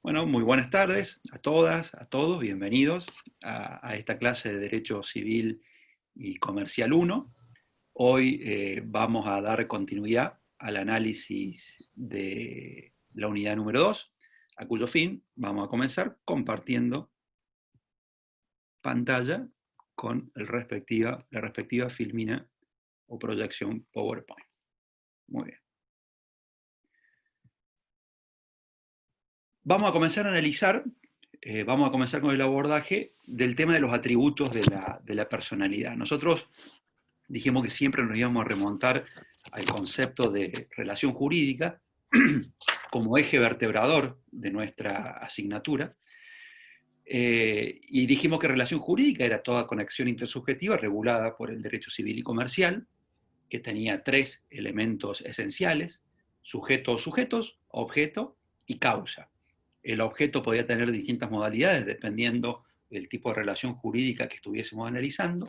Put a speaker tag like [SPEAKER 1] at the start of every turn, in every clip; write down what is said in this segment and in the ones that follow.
[SPEAKER 1] Bueno, muy buenas tardes a todas, a todos, bienvenidos a esta clase de Derecho Civil y Comercial 1. Hoy vamos a dar continuidad al análisis de la unidad número 2, a cuyo fin vamos a comenzar compartiendo pantalla con la respectiva filmina o proyección PowerPoint. Muy bien. Vamos a comenzar a analizar, vamos a comenzar con el abordaje del tema de los atributos de la personalidad. Nosotros dijimos que siempre nos íbamos a remontar al concepto de relación jurídica como eje vertebrador de nuestra asignatura, y dijimos que relación jurídica era toda conexión intersubjetiva regulada por el derecho civil y comercial, que tenía tres elementos esenciales: sujeto o sujetos, objeto y causa. El objeto podía tener distintas modalidades dependiendo del tipo de relación jurídica que estuviésemos analizando.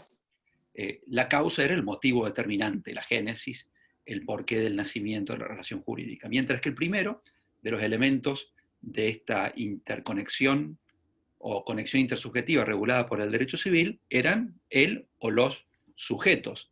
[SPEAKER 1] La causa era el motivo determinante, la génesis, el porqué del nacimiento de la relación jurídica. Mientras que el primero de los elementos de esta interconexión o conexión intersubjetiva regulada por el derecho civil eran el o los sujetos,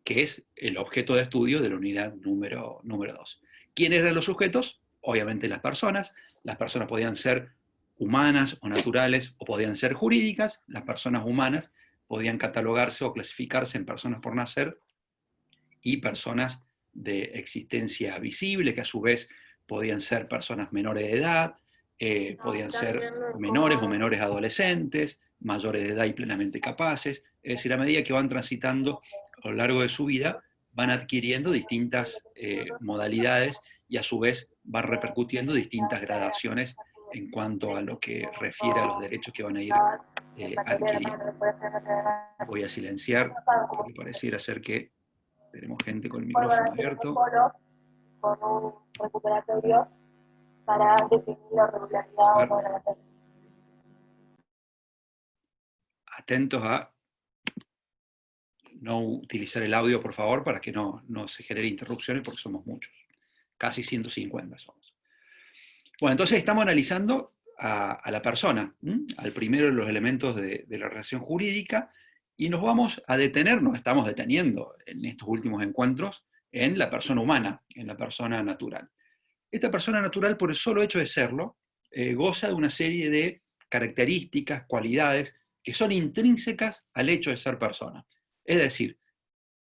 [SPEAKER 1] que es el objeto de estudio de la unidad número 2. ¿Quiénes eran los sujetos? Obviamente las personas. Las personas podían ser humanas o naturales o podían ser jurídicas. Las personas humanas podían catalogarse o clasificarse en personas por nacer y personas de existencia visible, que a su vez podían ser personas menores de edad, podían ser menores o menores adolescentes, mayores de edad y plenamente capaces. Es decir, a medida que van transitando a lo largo de su vida, van adquiriendo distintas modalidades y a su vez van repercutiendo distintas gradaciones en cuanto a lo que refiere a los derechos que van a ir adquiriendo. Voy a silenciar porque pareciera ser que tenemos gente con el micrófono abierto.
[SPEAKER 2] Con un recuperatorio para definir la regularidad o la materia.
[SPEAKER 1] Atentos a no utilizar el audio, por favor, para que no se genere interrupciones, porque somos muchos. Casi 150 somos. Bueno, entonces estamos analizando a la persona, al primero de los elementos de la relación jurídica, y nos vamos a detener, nos estamos deteniendo en estos últimos encuentros, en la persona humana, en la persona natural. Esta persona natural, por el solo hecho de serlo, goza de una serie de características, cualidades, que son intrínsecas al hecho de ser persona. Es decir,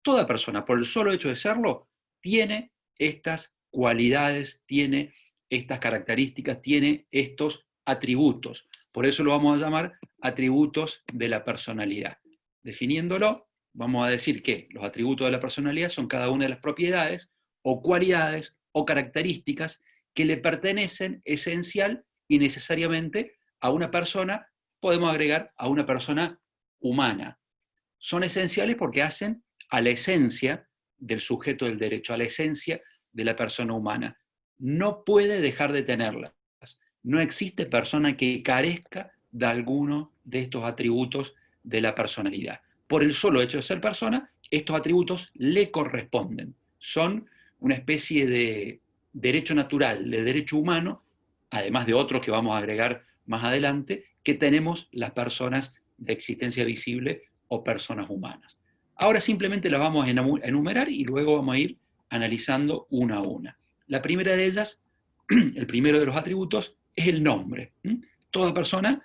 [SPEAKER 1] toda persona, por el solo hecho de serlo, tiene estas cualidades, tiene estas características, tiene estos atributos. Por eso lo vamos a llamar atributos de la personalidad. Definiéndolo, vamos a decir que los atributos de la personalidad son cada una de las propiedades o cualidades o características que le pertenecen esencial y necesariamente a una persona, podemos agregar a una persona humana. Son esenciales porque hacen a la esencia del sujeto del derecho, a la esencia de la persona humana. No puede dejar de tenerlas. No existe persona que carezca de alguno de estos atributos de la personalidad. Por el solo hecho de ser persona, estos atributos le corresponden. Son una especie de derecho natural, de derecho humano, además de otros que vamos a agregar más adelante, que tenemos las personas de existencia visible o personas humanas. Ahora simplemente las vamos a enumerar y luego vamos a ir analizando una a una. La primera de ellas, el primero de los atributos, es el nombre. Toda persona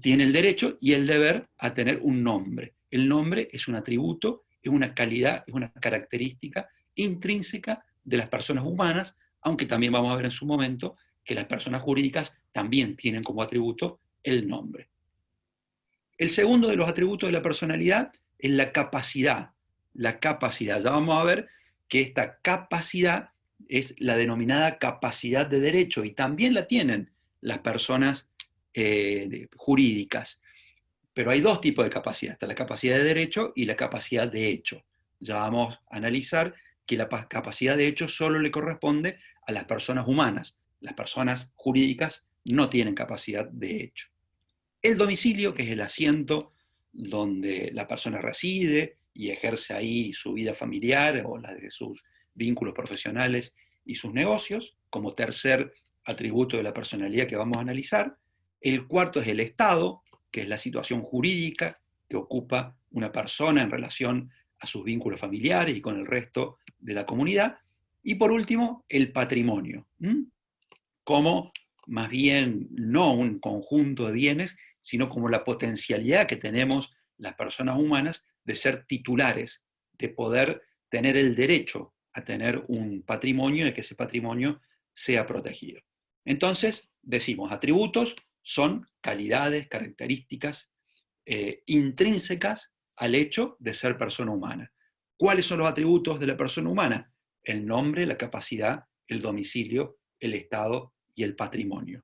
[SPEAKER 1] tiene el derecho y el deber a tener un nombre. El nombre es un atributo, es una calidad, es una característica intrínseca de las personas humanas, aunque también vamos a ver en su momento que las personas jurídicas también tienen como atributo el nombre. El segundo de los atributos de la personalidad es la capacidad. La capacidad. Ya vamos a ver que esta capacidad es la denominada capacidad de derecho y también la tienen las personas jurídicas. Pero hay dos tipos de capacidad. Está la capacidad de derecho y la capacidad de hecho. Ya vamos a analizar que la capacidad de hecho solo le corresponde a las personas humanas. Las personas jurídicas no tienen capacidad de hecho. El domicilio, que es el asiento donde la persona reside y ejerce ahí su vida familiar o la de sus vínculos profesionales y sus negocios. Como tercer atributo de la personalidad que vamos a analizar. El cuarto es el estado, que es la situación jurídica que ocupa una persona en relación a sus vínculos familiares y con el resto de la comunidad. Y por último, el patrimonio, como más bien no un conjunto de bienes, sino como la potencialidad que tenemos las personas humanas de ser titulares, de poder tener el derecho a tener un patrimonio y que ese patrimonio sea protegido. Entonces, decimos, atributos son calidades, características intrínsecas al hecho de ser persona humana. ¿Cuáles son los atributos de la persona humana? El nombre, la capacidad, el domicilio, el estado y el patrimonio.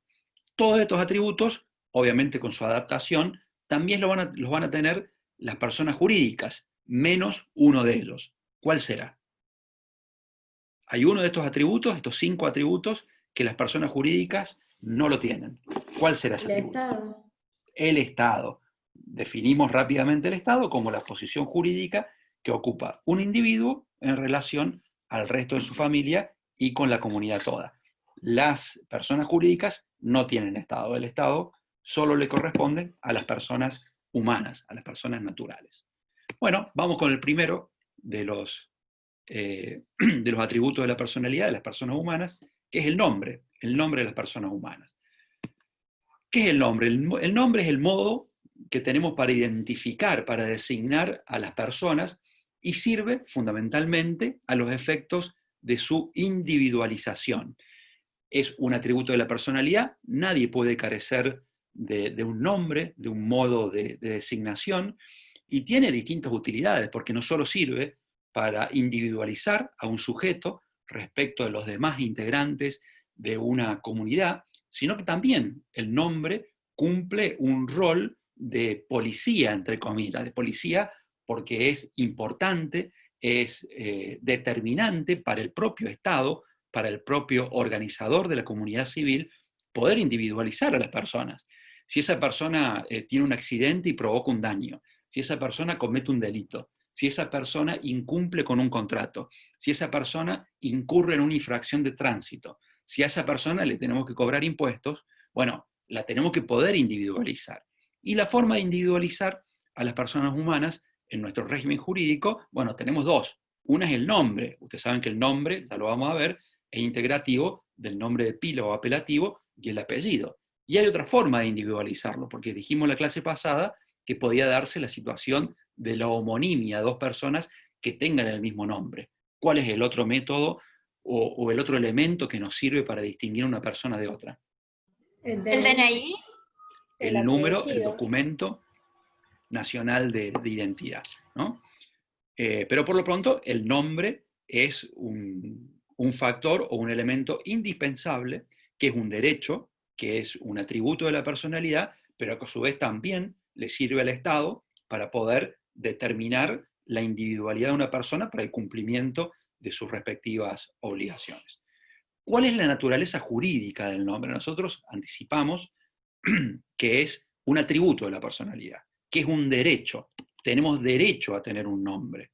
[SPEAKER 1] Todos estos atributos, obviamente con su adaptación, también los van a tener las personas jurídicas, menos uno de ellos. ¿Cuál será? Hay uno de estos atributos, estos 5 atributos, que las personas jurídicas no lo tienen. ¿Cuál será ese atributo?
[SPEAKER 3] El Estado.
[SPEAKER 1] El Estado. Definimos rápidamente el Estado como la posición jurídica que ocupa un individuo en relación al resto de su familia y con la comunidad toda. Las personas jurídicas no tienen Estado. El Estado solo le corresponde a las personas humanas, a las personas naturales. Bueno, vamos con el primero de los atributos de la personalidad de las personas humanas, que es el nombre de las personas humanas. ¿Qué es el nombre? El nombre es el modo que tenemos para identificar, para designar a las personas y sirve fundamentalmente a los efectos de su individualización. Es un atributo de la personalidad, nadie puede carecer de un nombre, de un modo de designación, y tiene distintas utilidades, porque no solo sirve para individualizar a un sujeto respecto de los demás integrantes de una comunidad, sino que también el nombre cumple un rol de policía, entre comillas, de policía porque es importante, es determinante para el propio Estado, para el propio organizador de la comunidad civil, poder individualizar a las personas. Si esa persona tiene un accidente y provoca un daño, si esa persona comete un delito, si esa persona incumple con un contrato, si esa persona incurre en una infracción de tránsito, si a esa persona le tenemos que cobrar impuestos, bueno, la tenemos que poder individualizar. Y la forma de individualizar a las personas humanas en nuestro régimen jurídico, bueno, tenemos dos. Una es el nombre. Ustedes saben que el nombre, ya lo vamos a ver, es integrativo del nombre de pila o apelativo y el apellido. Y hay otra forma de individualizarlo, porque dijimos en la clase pasada que podía darse la situación de la homonimia, dos personas que tengan el mismo nombre. ¿Cuál es el otro método o el otro elemento que nos sirve para distinguir una persona de otra?
[SPEAKER 3] El
[SPEAKER 2] ¿El
[SPEAKER 3] DNI.
[SPEAKER 2] DNI?
[SPEAKER 1] El número, el
[SPEAKER 3] apellido.
[SPEAKER 1] documento nacional de identidad, ¿no? Pero por lo pronto el nombre es un factor o un elemento indispensable, que es un derecho, que es un atributo de la personalidad, pero que a su vez también le sirve al Estado para poder determinar la individualidad de una persona para el cumplimiento de sus respectivas obligaciones. ¿Cuál es la naturaleza jurídica del nombre? Nosotros anticipamos que es un atributo de la personalidad, que es un derecho. Tenemos derecho a tener un nombre.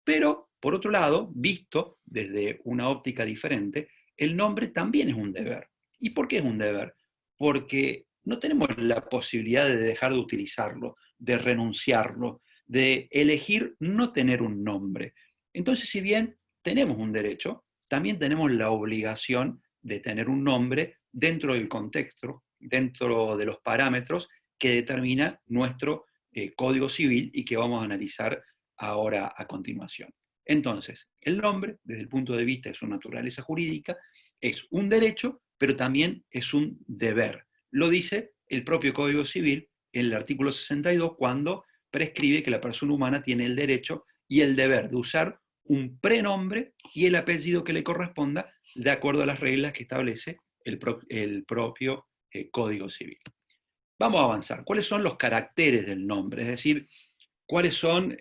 [SPEAKER 1] Pero, por otro lado, visto desde una óptica diferente, el nombre también es un deber. ¿Y por qué es un deber? Porque no tenemos la posibilidad de dejar de utilizarlo, de renunciarlo, de elegir no tener un nombre. Entonces, si bien tenemos un derecho, también tenemos la obligación de tener un nombre dentro del contexto, dentro de los parámetros que determina nuestro Código Civil y que vamos a analizar ahora a continuación. Entonces, el nombre, desde el punto de vista de su naturaleza jurídica, es un derecho, pero también es un deber. Lo dice el propio Código Civil en el artículo 62 cuando prescribe que la persona humana tiene el derecho y el deber de usar un prenombre y el apellido que le corresponda de acuerdo a las reglas que establece el propio Código Civil. Vamos a avanzar. ¿Cuáles son los caracteres del nombre? Es decir, cuáles son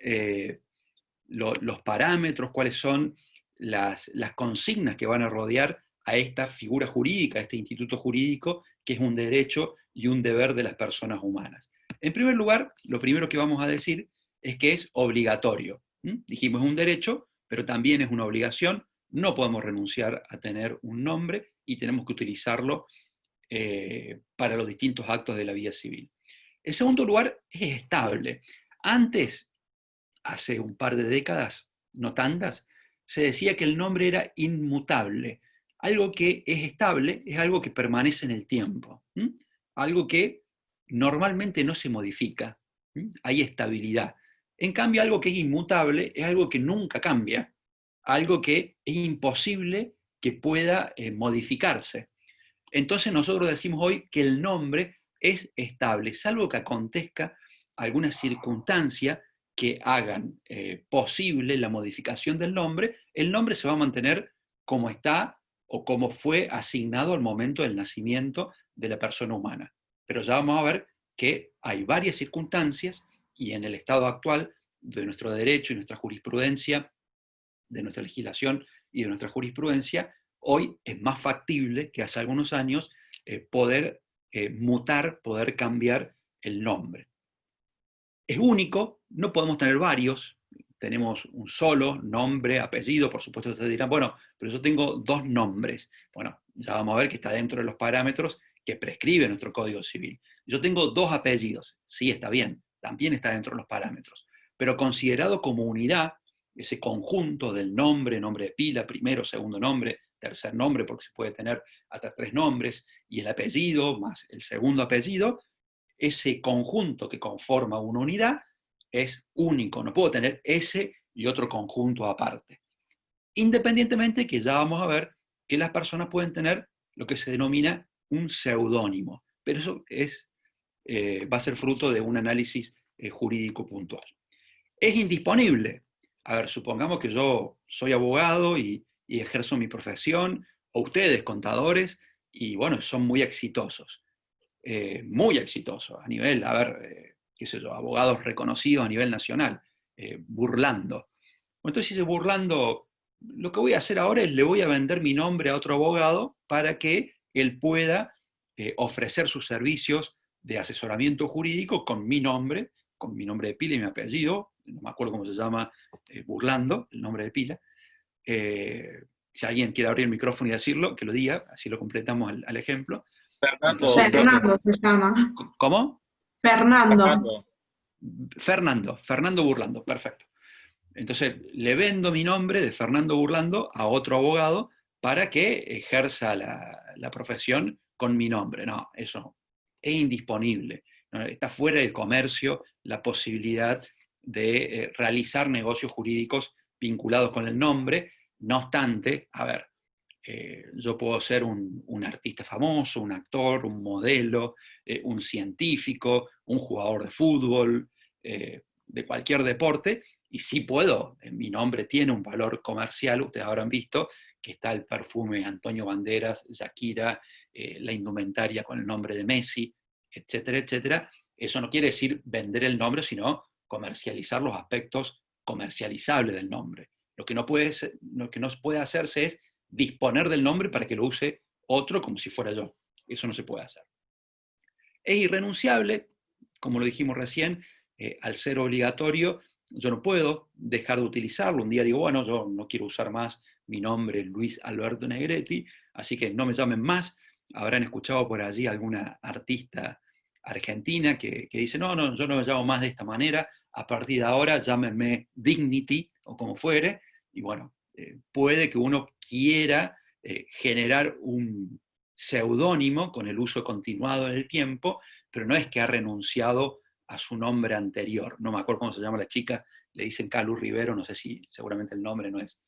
[SPEAKER 1] los parámetros, cuáles son las consignas que van a rodear a esta figura jurídica, a este instituto jurídico, que es un derecho y un deber de las personas humanas. En primer lugar, lo primero que vamos a decir es que es obligatorio. Dijimos es un derecho, pero también es una obligación. No podemos renunciar a tener un nombre y tenemos que utilizarlo para los distintos actos de la vida civil. En segundo lugar, es estable. Antes, hace un par de décadas, no tantas, se decía que el nombre era inmutable. Algo que es estable es algo que permanece en el tiempo, algo que normalmente no se modifica, hay estabilidad. En cambio, algo que es inmutable es algo que nunca cambia, algo que es imposible que pueda modificarse. Entonces nosotros decimos hoy que el nombre es estable, salvo que acontezca alguna circunstancia que hagan posible la modificación del nombre, el nombre se va a mantener como está o como fue asignado al momento del nacimiento de la persona humana. Pero ya vamos a ver que hay varias circunstancias y en el estado actual de nuestro derecho y nuestra jurisprudencia, de nuestra legislación y de nuestra jurisprudencia, hoy es más factible que hace algunos años poder mutar, poder cambiar el nombre. Es único, no podemos tener varios, tenemos un solo nombre, apellido, por supuesto ustedes dirán, bueno, pero yo tengo dos nombres. Bueno, ya vamos a ver que está dentro de los parámetros que prescribe nuestro Código Civil. Yo tengo dos apellidos, sí, está bien, también está dentro de los parámetros, pero considerado como unidad, ese conjunto del nombre, nombre de pila, primero, segundo nombre, tercer nombre, porque se puede tener hasta 3 nombres, y el apellido más el segundo apellido, ese conjunto que conforma una unidad es único, no puedo tener ese y otro conjunto aparte. Independientemente que ya vamos a ver que las personas pueden tener lo que se denomina un seudónimo, pero eso va a ser fruto de un análisis jurídico puntual. Es indisponible. A ver, supongamos que yo soy abogado y ejerzo mi profesión, o ustedes, contadores, y bueno, son muy exitosos a nivel, a ver, qué sé yo, abogados reconocidos a nivel nacional, Burlando. Entonces dice Burlando, lo que voy a hacer ahora es le voy a vender mi nombre a otro abogado para que él pueda ofrecer sus servicios de asesoramiento jurídico con mi nombre de pila y mi apellido, no me acuerdo cómo se llama, Burlando, el nombre de pila. Si alguien quiere abrir el micrófono y decirlo, que lo diga, así lo completamos al ejemplo.
[SPEAKER 3] Fernando,
[SPEAKER 1] Entonces,
[SPEAKER 3] Fernando se llama.
[SPEAKER 1] ¿cómo?
[SPEAKER 3] Fernando.
[SPEAKER 1] Fernando Burlando, perfecto. Entonces, le vendo mi nombre de Fernando Burlando a otro abogado para que ejerza la profesión con mi nombre. No, eso es indisponible. ¿No? Está fuera del comercio la posibilidad de realizar negocios jurídicos vinculados con el nombre. No obstante, a ver, yo puedo ser un artista famoso, un actor, un modelo, un científico, un jugador de fútbol, de cualquier deporte, y sí puedo, mi nombre tiene un valor comercial, ustedes habrán visto que está el perfume Antonio Banderas, Shakira, la indumentaria con el nombre de Messi, etcétera, etcétera. Eso no quiere decir vender el nombre, sino comercializar los aspectos comercializables del nombre. Lo que no puede hacerse es disponer del nombre para que lo use otro como si fuera yo. Eso no se puede hacer. Es irrenunciable, como lo dijimos recién, al ser obligatorio, yo no puedo dejar de utilizarlo. Un día digo, bueno, yo no quiero usar más mi nombre, Luis Alberto Negretti, así que no me llamen más. Habrán escuchado por allí alguna artista argentina que dice, no, yo no me llamo más de esta manera, a partir de ahora llámenme Dignity o como fuere, y bueno, puede que uno quiera generar un seudónimo con el uso continuado en el tiempo, pero no es que ha renunciado a su nombre anterior. No me acuerdo cómo se llama la chica, le dicen Calu Rivero, no sé si seguramente el nombre no es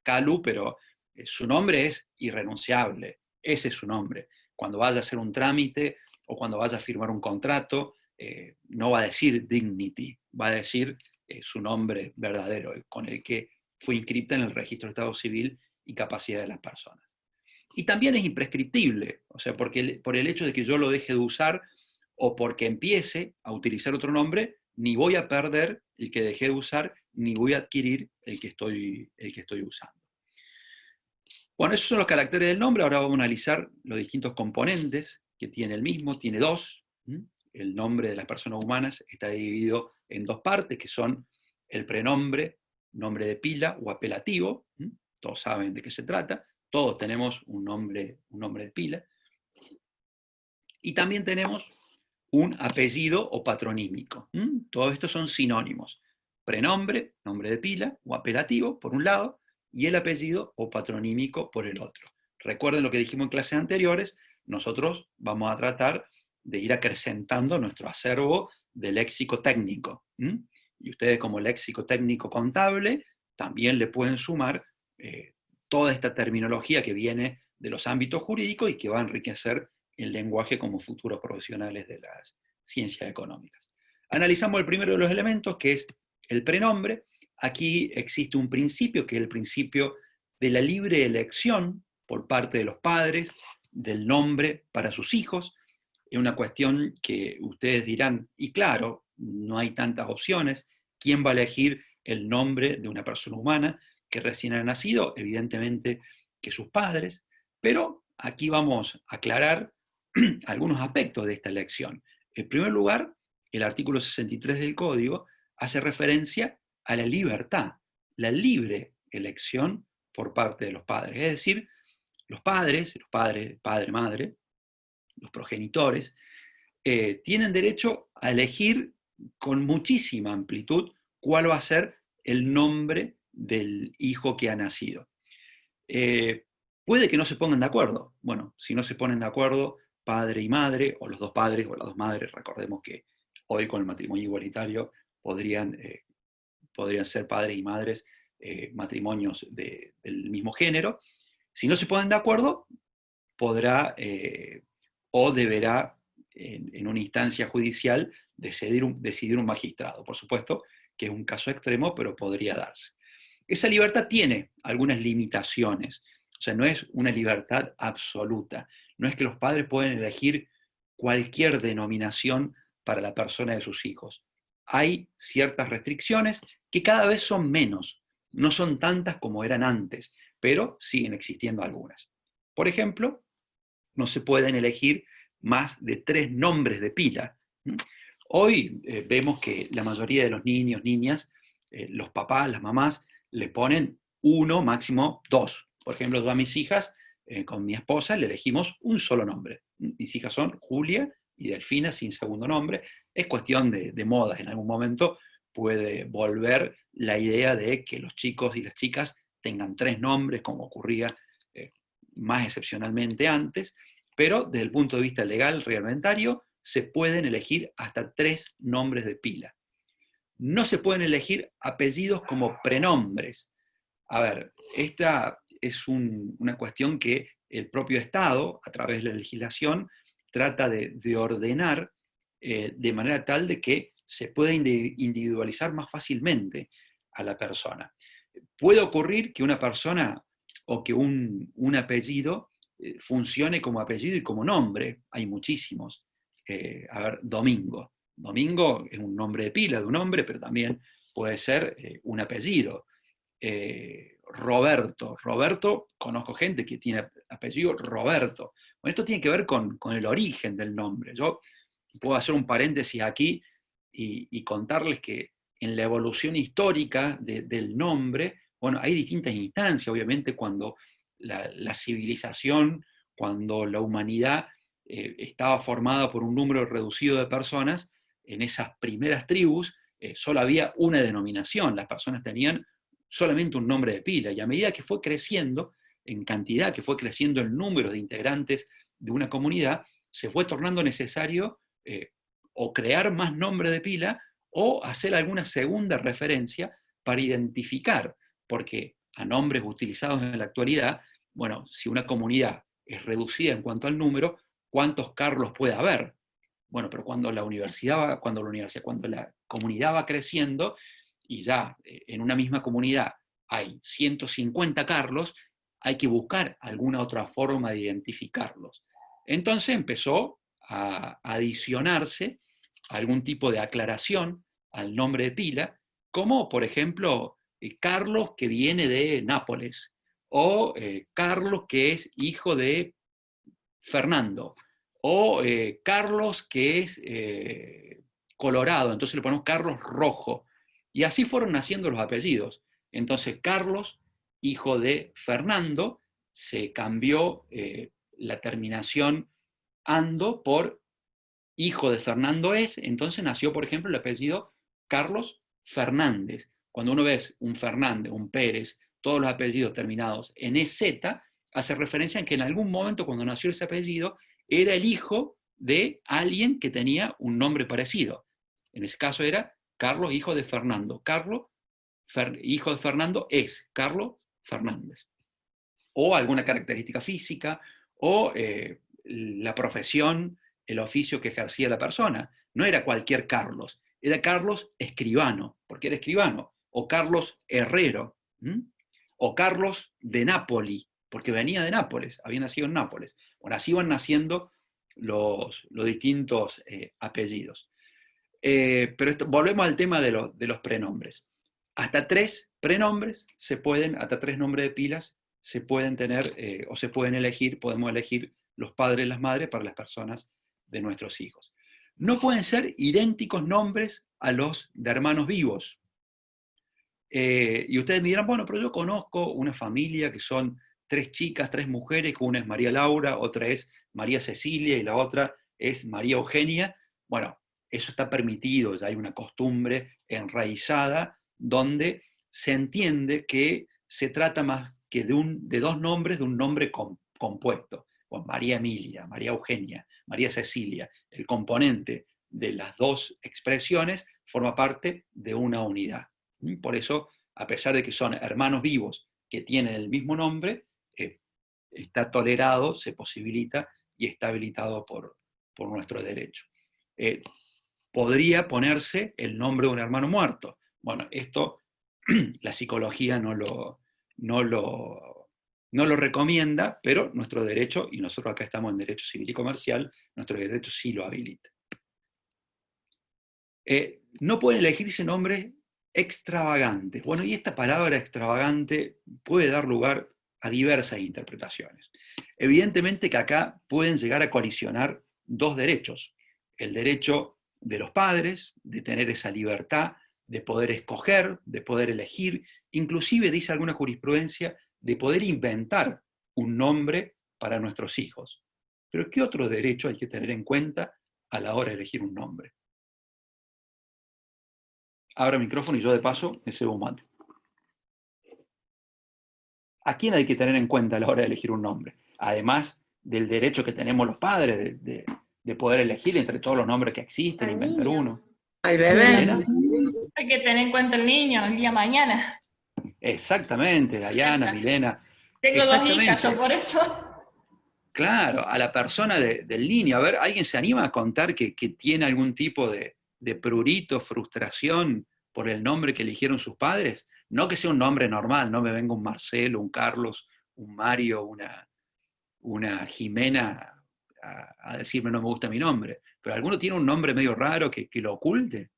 [SPEAKER 1] Calu, pero su nombre es irrenunciable, ese es su nombre. Cuando vaya a hacer un trámite o cuando vaya a firmar un contrato, no va a decir Dignity, va a decir su nombre verdadero, con el que fue inscrita en el registro de Estado Civil y capacidad de las personas. Y también es imprescriptible, o sea, porque por el hecho de que yo lo deje de usar o porque empiece a utilizar otro nombre, ni voy a perder el que dejé de usar, ni voy a adquirir el que estoy usando. Bueno, esos son los caracteres del nombre. Ahora vamos a analizar los distintos componentes que tiene el mismo. Tiene dos. El nombre de las personas humanas está dividido en dos partes, que son el prenombre, nombre de pila o apelativo. Todos saben de qué se trata. Todos tenemos un nombre de pila. Y también tenemos un apellido o patronímico. Todo esto son sinónimos. Prenombre, nombre de pila o apelativo, por un lado, y el apellido o patronímico por el otro. Recuerden lo que dijimos en clases anteriores, nosotros vamos a tratar de ir acrecentando nuestro acervo de léxico técnico. Y ustedes como léxico técnico contable también le pueden sumar toda esta terminología que viene de los ámbitos jurídicos y que va a enriquecer el lenguaje como futuros profesionales de las ciencias económicas. Analizamos el primero de los elementos, que es el prenombre. Aquí existe un principio, que es el principio de la libre elección por parte de los padres del nombre para sus hijos. Es una cuestión que ustedes dirán, y claro, no hay tantas opciones. ¿Quién va a elegir el nombre de una persona humana que recién ha nacido? Evidentemente que sus padres, pero aquí vamos a aclarar algunos aspectos de esta elección. En primer lugar, el artículo 63 del Código hace referencia a la libertad, la libre elección por parte de los padres. Es decir, los padres, padre, madre, los progenitores, tienen derecho a elegir con muchísima amplitud cuál va a ser el nombre del hijo que ha nacido. Puede que no se pongan de acuerdo. Bueno, si no se ponen de acuerdo padre y madre, o los dos padres o las dos madres, recordemos que hoy con el matrimonio igualitario podrían ser padres y madres matrimonios del mismo género. Si no se ponen de acuerdo, podrá o deberá en una instancia judicial decidir un magistrado. Por supuesto que es un caso extremo, pero podría darse. Esa libertad tiene algunas limitaciones. O sea, no es una libertad absoluta. No es que los padres pueden elegir cualquier denominación para la persona de sus hijos. Hay ciertas restricciones que cada vez son menos. No son tantas como eran antes, pero siguen existiendo algunas. Por ejemplo, no se pueden elegir más de 3 nombres de pila. Hoy vemos que la mayoría de los niños, niñas, los papás, las mamás, le ponen 1, máximo 2. Por ejemplo, yo a mis hijas, con mi esposa, le elegimos un solo nombre. Mis hijas son Julia y Delfina, sin segundo nombre. Es cuestión de modas. En algún momento puede volver la idea de que los chicos y las chicas tengan 3 nombres, como ocurría más excepcionalmente antes, pero desde el punto de vista legal, reglamentario, se pueden elegir hasta 3 nombres de pila. No se pueden elegir apellidos como prenombres. A ver, esta es una cuestión que el propio Estado, a través de la legislación, trata de ordenar de manera tal de que se pueda individualizar más fácilmente a la persona. Puede ocurrir que una persona o que un apellido funcione como apellido y como nombre. Hay muchísimos. A ver, Domingo. Domingo es un nombre de pila de un hombre, pero también puede ser un apellido. Roberto. Roberto, conozco gente que tiene apellido Roberto. Bueno, esto tiene que ver con el origen del nombre. Yo puedo hacer un paréntesis aquí y contarles que en la evolución histórica del nombre, bueno, hay distintas instancias, obviamente, cuando la civilización, cuando la humanidad estaba formada por un número reducido de personas, en esas primeras tribus solo había una denominación, las personas tenían solamente un nombre de pila, y a medida que fue creciendo en cantidad, que fue creciendo el número de integrantes de una comunidad, se fue tornando necesario o crear más nombres de pila o hacer alguna segunda referencia para identificar, porque a nombres utilizados en la actualidad, bueno, si una comunidad es reducida en cuanto al número, ¿cuántos Carlos puede haber? Bueno, pero cuando la comunidad va creciendo y ya en una misma comunidad hay 150 Carlos, hay que buscar alguna otra forma de identificarlos. Entonces empezó a adicionarse algún tipo de aclaración al nombre de pila, como por ejemplo Carlos que viene de Nápoles, o Carlos que es hijo de Fernando, o Carlos que es colorado, entonces le ponemos Carlos Rojo. Y así fueron naciendo los apellidos. Entonces Carlos, hijo de Fernando, se cambió la terminación ando por hijo de Fernando es, entonces nació, por ejemplo, el apellido Carlos Fernández. Cuando uno ve un Fernández, un Pérez, todos los apellidos terminados en EZ, hace referencia en que en algún momento cuando nació ese apellido era el hijo de alguien que tenía un nombre parecido. En ese caso era Carlos, hijo de Fernando. Carlos, hijo de Fernando es Carlos Fernández. O alguna característica física, o la profesión, el oficio que ejercía la persona. No era cualquier Carlos, era Carlos escribano, porque era escribano, o Carlos herrero, o Carlos de Nápoli, porque venía de Nápoles, había nacido en Nápoles. Bueno, así van naciendo los distintos apellidos. Pero volvemos al tema de los prenombres. Hasta 3 prenombres se pueden, hasta 3 nombres de pilas se pueden tener o se pueden elegir, podemos elegir los padres y las madres para las personas de nuestros hijos. No pueden ser idénticos nombres a los de hermanos vivos. Y ustedes me dirán, bueno, pero yo conozco una familia que son 3 chicas, 3 mujeres, que una es María Laura, otra es María Cecilia y la otra es María Eugenia. Bueno, eso está permitido, ya hay una costumbre enraizada donde se entiende que se trata más que de 2 nombres, de un nombre compuesto. Bueno, María Emilia, María Eugenia, María Cecilia, el componente de las 2 expresiones forma parte de una unidad. Por eso, a pesar de que son hermanos vivos que tienen el mismo nombre, está tolerado, se posibilita y está habilitado por nuestro derecho. Podría ponerse el nombre de un hermano muerto. Bueno, esto la psicología no lo recomienda, pero nuestro derecho, y nosotros acá estamos en derecho civil y comercial, nuestro derecho sí lo habilita. No pueden elegirse nombres extravagantes. Bueno, y esta palabra extravagante puede dar lugar a diversas interpretaciones. Evidentemente que acá pueden llegar a colisionar 2 derechos. El derecho de los padres, de tener esa libertad, de poder escoger, de poder elegir, inclusive, dice alguna jurisprudencia, de poder inventar un nombre para nuestros hijos. Pero ¿qué otro derecho hay que tener en cuenta a la hora de elegir un nombre? Abra el micrófono y yo de paso me cebo un mate. ¿A quién hay que tener en cuenta a la hora de elegir un nombre? Además del derecho que tenemos los padres de poder elegir entre todos los nombres que existen,
[SPEAKER 4] Al
[SPEAKER 1] inventar
[SPEAKER 4] niño.
[SPEAKER 1] uno.
[SPEAKER 3] Al bebé.
[SPEAKER 4] Hay que tener en cuenta el niño el día de mañana.
[SPEAKER 1] Exactamente, Dayana, Milena.
[SPEAKER 4] Tengo 2 hijas,
[SPEAKER 1] Exactamente.
[SPEAKER 4] yo por eso.
[SPEAKER 1] Claro, a la persona del niño. A ver, ¿alguien se anima a contar que tiene algún tipo de prurito, frustración por el nombre que eligieron sus padres? No que sea un nombre normal, no me venga un Marcelo, un Carlos, un Mario, una Jimena a decirme no me gusta mi nombre. Pero alguno tiene un nombre medio raro que lo oculte.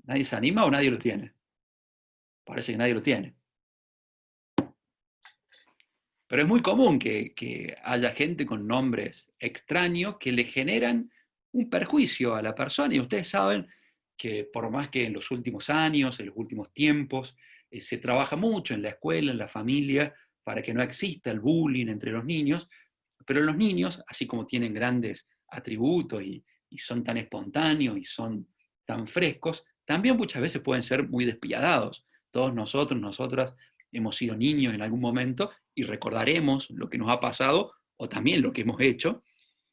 [SPEAKER 1] ¿Nadie se anima o nadie lo tiene? Parece que nadie lo tiene. Pero es muy común que haya gente con nombres extraños que le generan un perjuicio a la persona. Y ustedes saben que por más que en los últimos años, en los últimos tiempos, se trabaja mucho en la escuela, en la familia, para que no exista el bullying entre los niños, pero los niños, así como tienen grandes atributos y son tan espontáneos y son tan frescos, también muchas veces pueden ser muy despiadados. Todos nosotros, nosotras, hemos sido niños en algún momento y recordaremos lo que nos ha pasado o también lo que hemos hecho.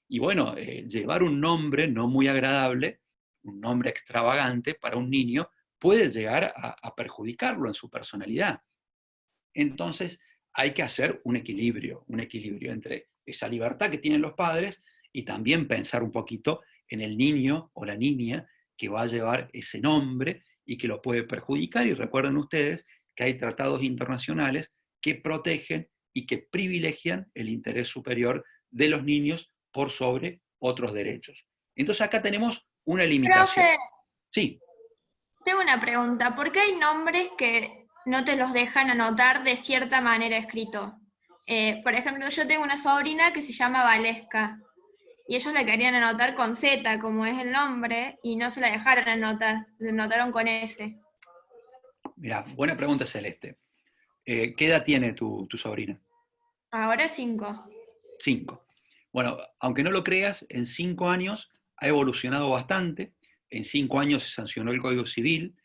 [SPEAKER 1] Y bueno, llevar un nombre no muy agradable, un nombre extravagante para un niño, puede llegar a perjudicarlo en su personalidad. Entonces, hay que hacer un equilibrio entre esa libertad que tienen los padres y también pensar un poquito en el niño o la niña que va a llevar ese nombre y que lo puede perjudicar. Y recuerden ustedes que hay tratados internacionales que protegen y que privilegian el interés superior de los niños por sobre otros derechos. Entonces acá tenemos una limitación.
[SPEAKER 5] Profe,
[SPEAKER 1] Sí.
[SPEAKER 5] tengo una pregunta. ¿Por qué hay nombres que no te los dejan anotar de cierta manera escrito? Por ejemplo, yo tengo una sobrina que se llama Valesca y ellos la querían anotar con Z, como es el nombre, y no se la dejaron anotar, la anotaron con S.
[SPEAKER 1] Mirá, buena pregunta, Celeste. ¿Qué edad tiene tu sobrina?
[SPEAKER 5] Ahora 5.
[SPEAKER 1] 5. Bueno, aunque no lo creas, en 5 años ha evolucionado bastante. En 5 años se sancionó el Código Civil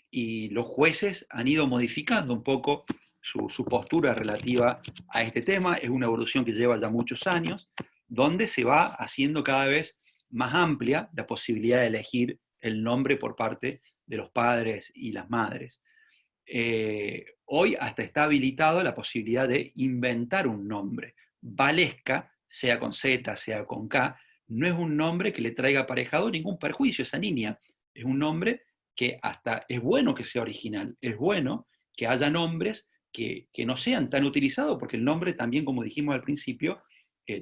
[SPEAKER 1] y los jueces han ido modificando un poco su postura relativa a este tema. Es una evolución que lleva ya muchos años, donde se va haciendo cada vez más amplia la posibilidad de elegir el nombre por parte de los padres y las madres. Hoy hasta está habilitado la posibilidad de inventar un nombre. Valesca, sea con Z, sea con K, no es un nombre que le traiga aparejado ningún perjuicio a esa niña. Es un nombre que hasta es bueno que sea original, es bueno que haya nombres que no sean tan utilizados, porque el nombre también, como dijimos al principio,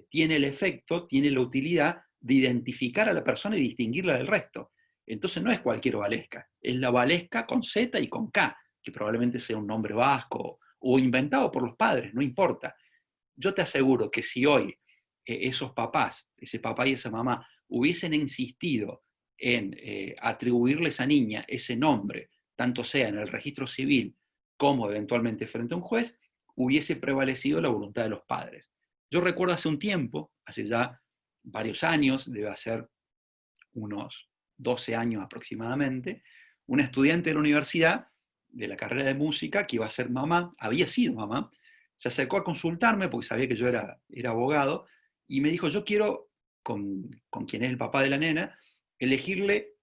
[SPEAKER 1] tiene el efecto, tiene la utilidad de identificar a la persona y distinguirla del resto. Entonces no es cualquier Valesca, es la Valesca con Z y con K, que probablemente sea un nombre vasco o inventado por los padres, no importa. Yo te aseguro que si hoy esos papás, ese papá y esa mamá, hubiesen insistido en atribuirle a esa niña ese nombre, tanto sea en el registro civil como eventualmente frente a un juez, hubiese prevalecido la voluntad de los padres. Yo recuerdo hace un tiempo, hace ya varios años, debe ser unos 12 años aproximadamente, una estudiante de la universidad, de la carrera de música, que iba a ser mamá, había sido mamá, se acercó a consultarme porque sabía que yo era abogado, y me dijo, yo quiero, con quien es el papá de la nena, elegirle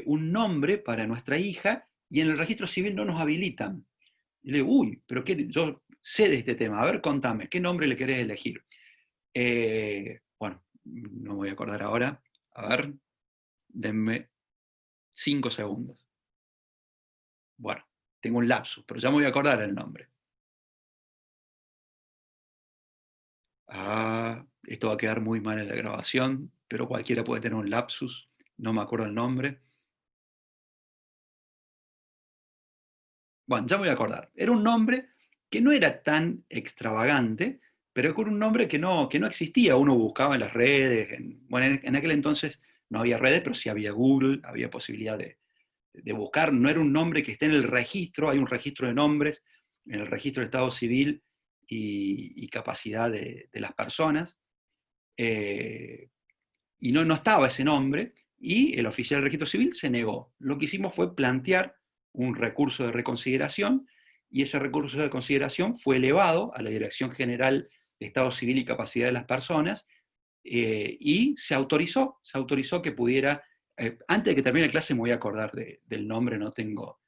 [SPEAKER 1] un nombre para nuestra hija, y en el registro civil no nos habilitan. Y le digo, uy, pero yo sé de este tema, a ver, contame, ¿qué nombre le querés elegir? Bueno, no me voy a acordar ahora, a ver, denme 5 segundos. Bueno, tengo un lapsus, pero ya me voy a acordar el nombre. Esto va a quedar muy mal en la grabación, pero cualquiera puede tener un lapsus, no me acuerdo el nombre. Bueno, ya me voy a acordar. Era un nombre que no era tan extravagante, pero era un nombre que no existía. Uno buscaba en las redes, bueno, en aquel entonces no había redes, pero sí había Google, había posibilidad de buscar. No era un nombre que esté en el registro, hay un registro de nombres, en el registro de Estado Civil y capacidad de las personas, y no estaba ese nombre, y el oficial del registro civil se negó. Lo que hicimos fue plantear un recurso de reconsideración, y ese recurso de consideración fue elevado a la Dirección General de Estado Civil y Capacidad de las Personas, y se autorizó que pudiera, antes de que termine la clase me voy a acordar del nombre, no tengo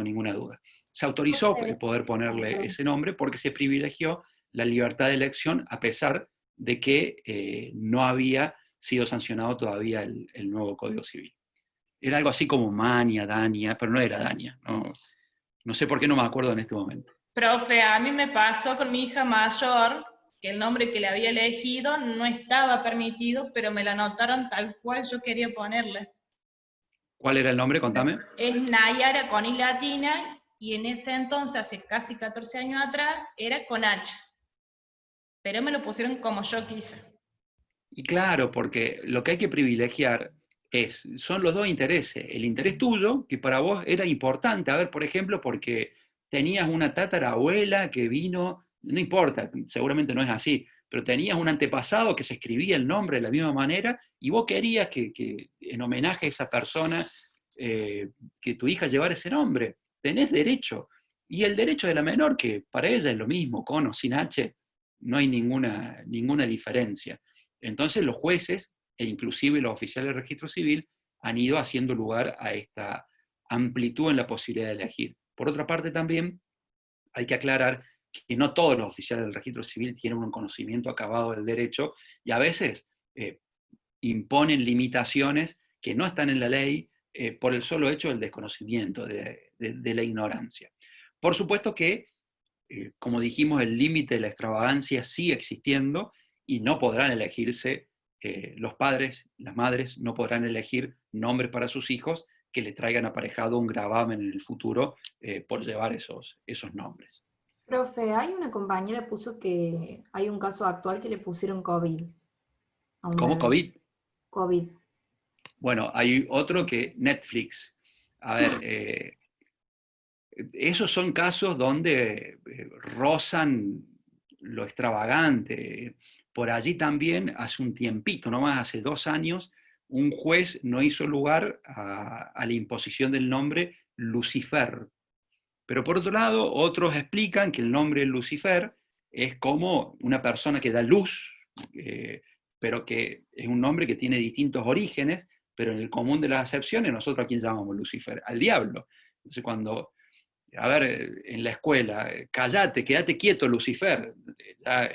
[SPEAKER 1] ninguna duda. Se autorizó poder ponerle ese nombre porque se privilegió la libertad de elección a pesar de que no había sido sancionado todavía el nuevo Código Civil. Era algo así como Mania, Dania, pero no era Dania. No sé por qué no me acuerdo en este momento.
[SPEAKER 4] Profe, a mí me pasó con mi hija mayor que el nombre que le había elegido no estaba permitido, pero me lo anotaron tal cual yo quería ponerle.
[SPEAKER 1] ¿Cuál era el nombre? Contame.
[SPEAKER 4] Es Nayara con I latina, y en ese entonces, hace casi 14 años atrás, era con H. Pero me lo pusieron como yo quise.
[SPEAKER 1] Y claro, porque lo que hay que privilegiar son los dos intereses. El interés tuyo, que para vos era importante, a ver, por ejemplo, porque tenías una tatarabuela que vino, no importa, seguramente no es así, pero tenías un antepasado que se escribía el nombre de la misma manera, y vos querías que en homenaje a esa persona, que tu hija llevara ese nombre. Tenés derecho. Y el derecho de la menor, que para ella es lo mismo, con o sin H, no hay ninguna diferencia. Entonces los jueces, e inclusive los oficiales del registro civil, han ido haciendo lugar a esta amplitud en la posibilidad de elegir. Por otra parte también hay que aclarar que no todos los oficiales del registro civil tienen un conocimiento acabado del derecho, y a veces imponen limitaciones que no están en la ley por el solo hecho del desconocimiento, de la ignorancia. Por supuesto que, como dijimos, el límite de la extravagancia sigue existiendo, y no podrán elegirse, los padres, las madres, no podrán elegir nombres para sus hijos que le traigan aparejado un gravamen en el futuro por llevar esos nombres.
[SPEAKER 6] Profe, hay una compañera puso que hay un caso actual que le pusieron COVID a un
[SPEAKER 1] ¿Cómo?
[SPEAKER 6] bebé.
[SPEAKER 1] ¿COVID?
[SPEAKER 6] COVID.
[SPEAKER 1] Bueno, hay otro que Netflix. A ver, esos son casos donde rozan lo extravagante. Por allí también, hace un tiempito, no más hace 2 años, un juez no hizo lugar a la imposición del nombre Lucifer. Pero por otro lado, otros explican que el nombre Lucifer es como una persona que da luz, pero que es un nombre que tiene distintos orígenes, pero en el común de las acepciones, nosotros a quién llamamos Lucifer, al diablo. Entonces cuando, a ver, en la escuela, cállate, quédate quieto, Lucifer, ya,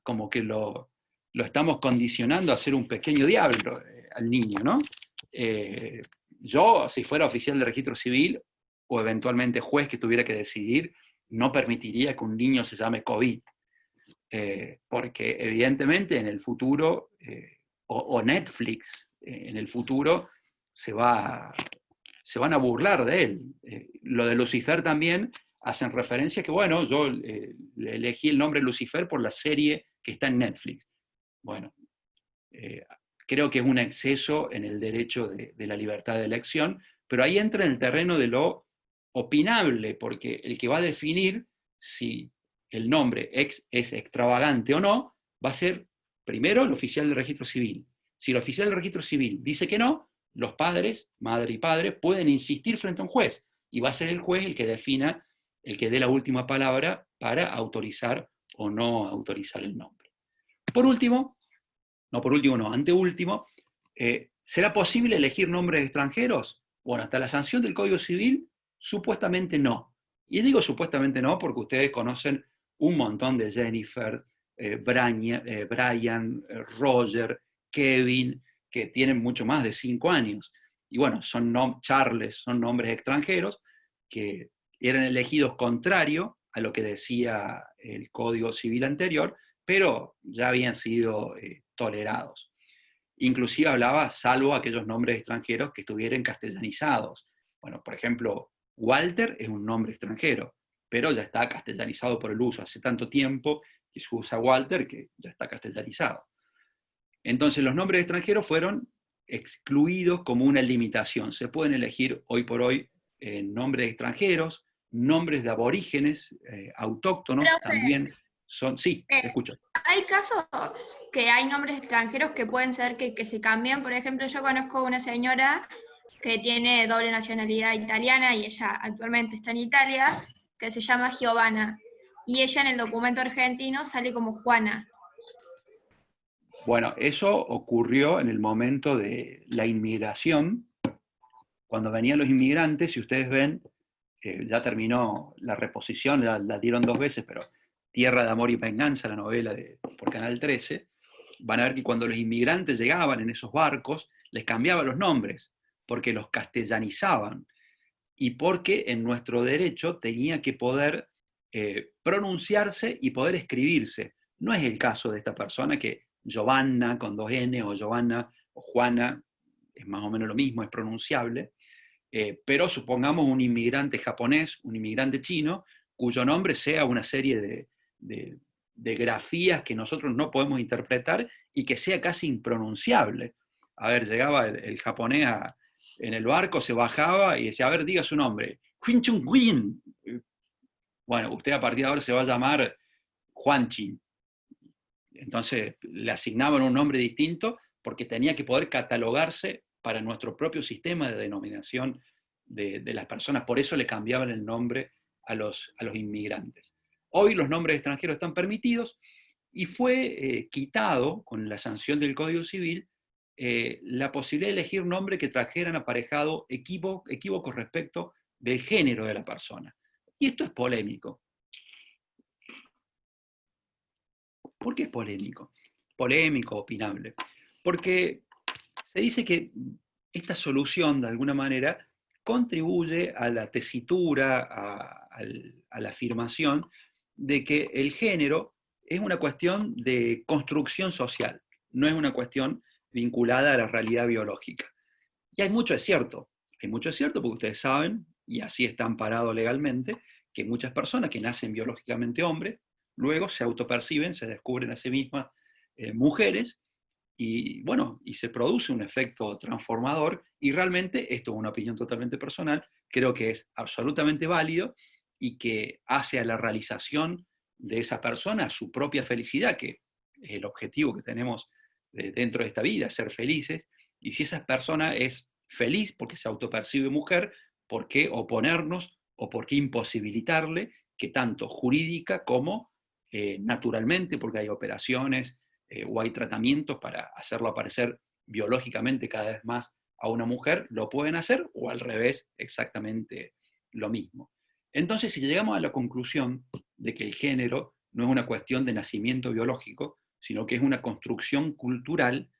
[SPEAKER 1] como que lo estamos condicionando a ser un pequeño diablo al niño, ¿no? Yo, si fuera oficial de registro civil, o eventualmente juez que tuviera que decidir, no permitiría que un niño se llame COVID, porque evidentemente en el futuro, o Netflix, en el futuro se van a burlar de él. Lo de Lucifer también hacen referencia que, bueno, yo elegí el nombre Lucifer por la serie que está en Netflix. Bueno, creo que es un exceso en el derecho de la libertad de elección, pero ahí entra en el terreno de lo opinable, porque el que va a definir si el nombre es extravagante o no, va a ser primero el oficial del registro civil. Si el oficial del registro civil dice que no, los padres, madre y padre, pueden insistir frente a un juez, y va a ser el juez el que defina, el que dé la última palabra para autorizar o no autorizar el nombre. Por último, anteúltimo, ¿será posible elegir nombres extranjeros? Bueno, hasta la sanción del Código Civil, supuestamente no. Y digo supuestamente no porque ustedes conocen un montón de Jennifer, Brian, Roger, Kevin, que tienen mucho más de 5 años. Y bueno, Charles, son nombres extranjeros que eran elegidos contrario a lo que decía el Código Civil anterior, pero ya habían sido tolerados. Inclusive hablaba salvo aquellos nombres extranjeros que estuvieran castellanizados. Bueno, por ejemplo, Walter es un nombre extranjero, pero ya está castellanizado por el uso. Hace tanto tiempo que se usa Walter que ya está castellanizado. Entonces los nombres extranjeros fueron excluidos como una limitación. Se pueden elegir hoy por hoy nombres extranjeros, nombres de aborígenes, autóctonos,
[SPEAKER 5] Profe,
[SPEAKER 1] también son... Sí, te escucho.
[SPEAKER 5] Hay casos que hay nombres extranjeros que pueden ser que se cambian. Por ejemplo, yo conozco una señora que tiene doble nacionalidad italiana y ella actualmente está en Italia, que se llama Giovanna. Y ella en el documento argentino sale como Juana.
[SPEAKER 1] Bueno, eso ocurrió en el momento de la inmigración, cuando venían los inmigrantes, si ustedes ven, ya terminó la reposición, la dieron 2 veces, pero Tierra de Amor y Venganza, la novela por Canal 13, van a ver que cuando los inmigrantes llegaban en esos barcos, les cambiaban los nombres, porque los castellanizaban, y porque en nuestro derecho tenía que poder pronunciarse y poder escribirse. No es el caso de esta persona que Giovanna con 2 N, o Giovanna, o Juana, es más o menos lo mismo, es pronunciable, pero supongamos un inmigrante japonés, un inmigrante chino, cuyo nombre sea una serie de grafías que nosotros no podemos interpretar y que sea casi impronunciable. A ver, llegaba el japonés en el barco, se bajaba y decía, a ver, diga su nombre. Huin Chung Huin. Bueno, usted a partir de ahora se va a llamar Juanchi. Entonces le asignaban un nombre distinto porque tenía que poder catalogarse para nuestro propio sistema de denominación de las personas. Por eso le cambiaban el nombre a los inmigrantes. Hoy los nombres extranjeros están permitidos y fue quitado con la sanción del Código Civil la posibilidad de elegir nombres que trajeran aparejado equívocos respecto del género de la persona. Y esto es polémico. ¿Por qué es polémico? Polémico, opinable. Porque se dice que esta solución, de alguna manera, contribuye a la tesitura, a la afirmación de que el género es una cuestión de construcción social, no es una cuestión vinculada a la realidad biológica. Y hay mucho de cierto porque ustedes saben, y así está amparado legalmente, que muchas personas que nacen biológicamente hombres, luego se autoperciben, se descubren a sí mismas mujeres, y bueno, y se produce un efecto transformador, y realmente, esto es una opinión totalmente personal, creo que es absolutamente válido y que hace a la realización de esa persona su propia felicidad, que es el objetivo que tenemos dentro de esta vida, ser felices, y si esa persona es feliz porque se autopercibe mujer, ¿por qué oponernos o por qué imposibilitarle que tanto jurídica como naturalmente, porque hay operaciones o hay tratamientos para hacerlo aparecer biológicamente cada vez más a una mujer, lo pueden hacer, o al revés, exactamente lo mismo. Entonces, si llegamos a la conclusión de que el género no es una cuestión de nacimiento biológico, sino que es una construcción cultural,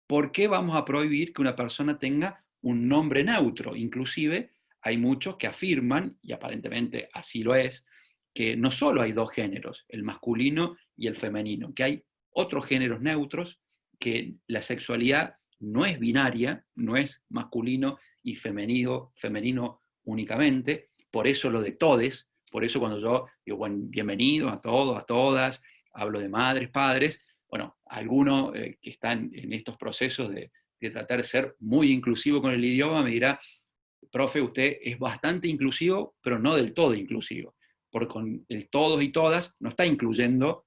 [SPEAKER 1] ¿por qué vamos a prohibir que una persona tenga un nombre neutro? Inclusive hay muchos que afirman, y aparentemente así lo es, que no solo hay dos géneros, el masculino y el femenino, que hay otros géneros neutros, que la sexualidad no es binaria, no es masculino y femenino únicamente, por eso lo de todes, por eso cuando yo digo, bueno, bienvenidos a todos, a todas, hablo de madres, padres, bueno, alguno que están en estos procesos de tratar de ser muy inclusivo con el idioma me dirá, profe, usted es bastante inclusivo, pero no del todo inclusivo, porque con el todos y todas no está incluyendo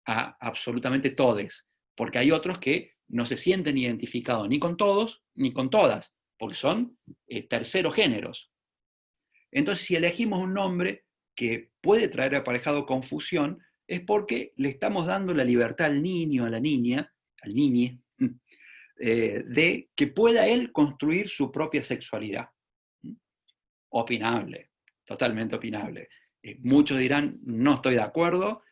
[SPEAKER 1] a absolutamente todes, porque hay otros que no se sienten identificados ni con todos ni con todas, porque son terceros géneros. Entonces, si elegimos un nombre que puede traer aparejado confusión, es porque le estamos dando la libertad al niño, a la niña, al niñe, de que pueda él construir su propia sexualidad. Opinable, totalmente opinable. Muchos dirán, no estoy de acuerdo,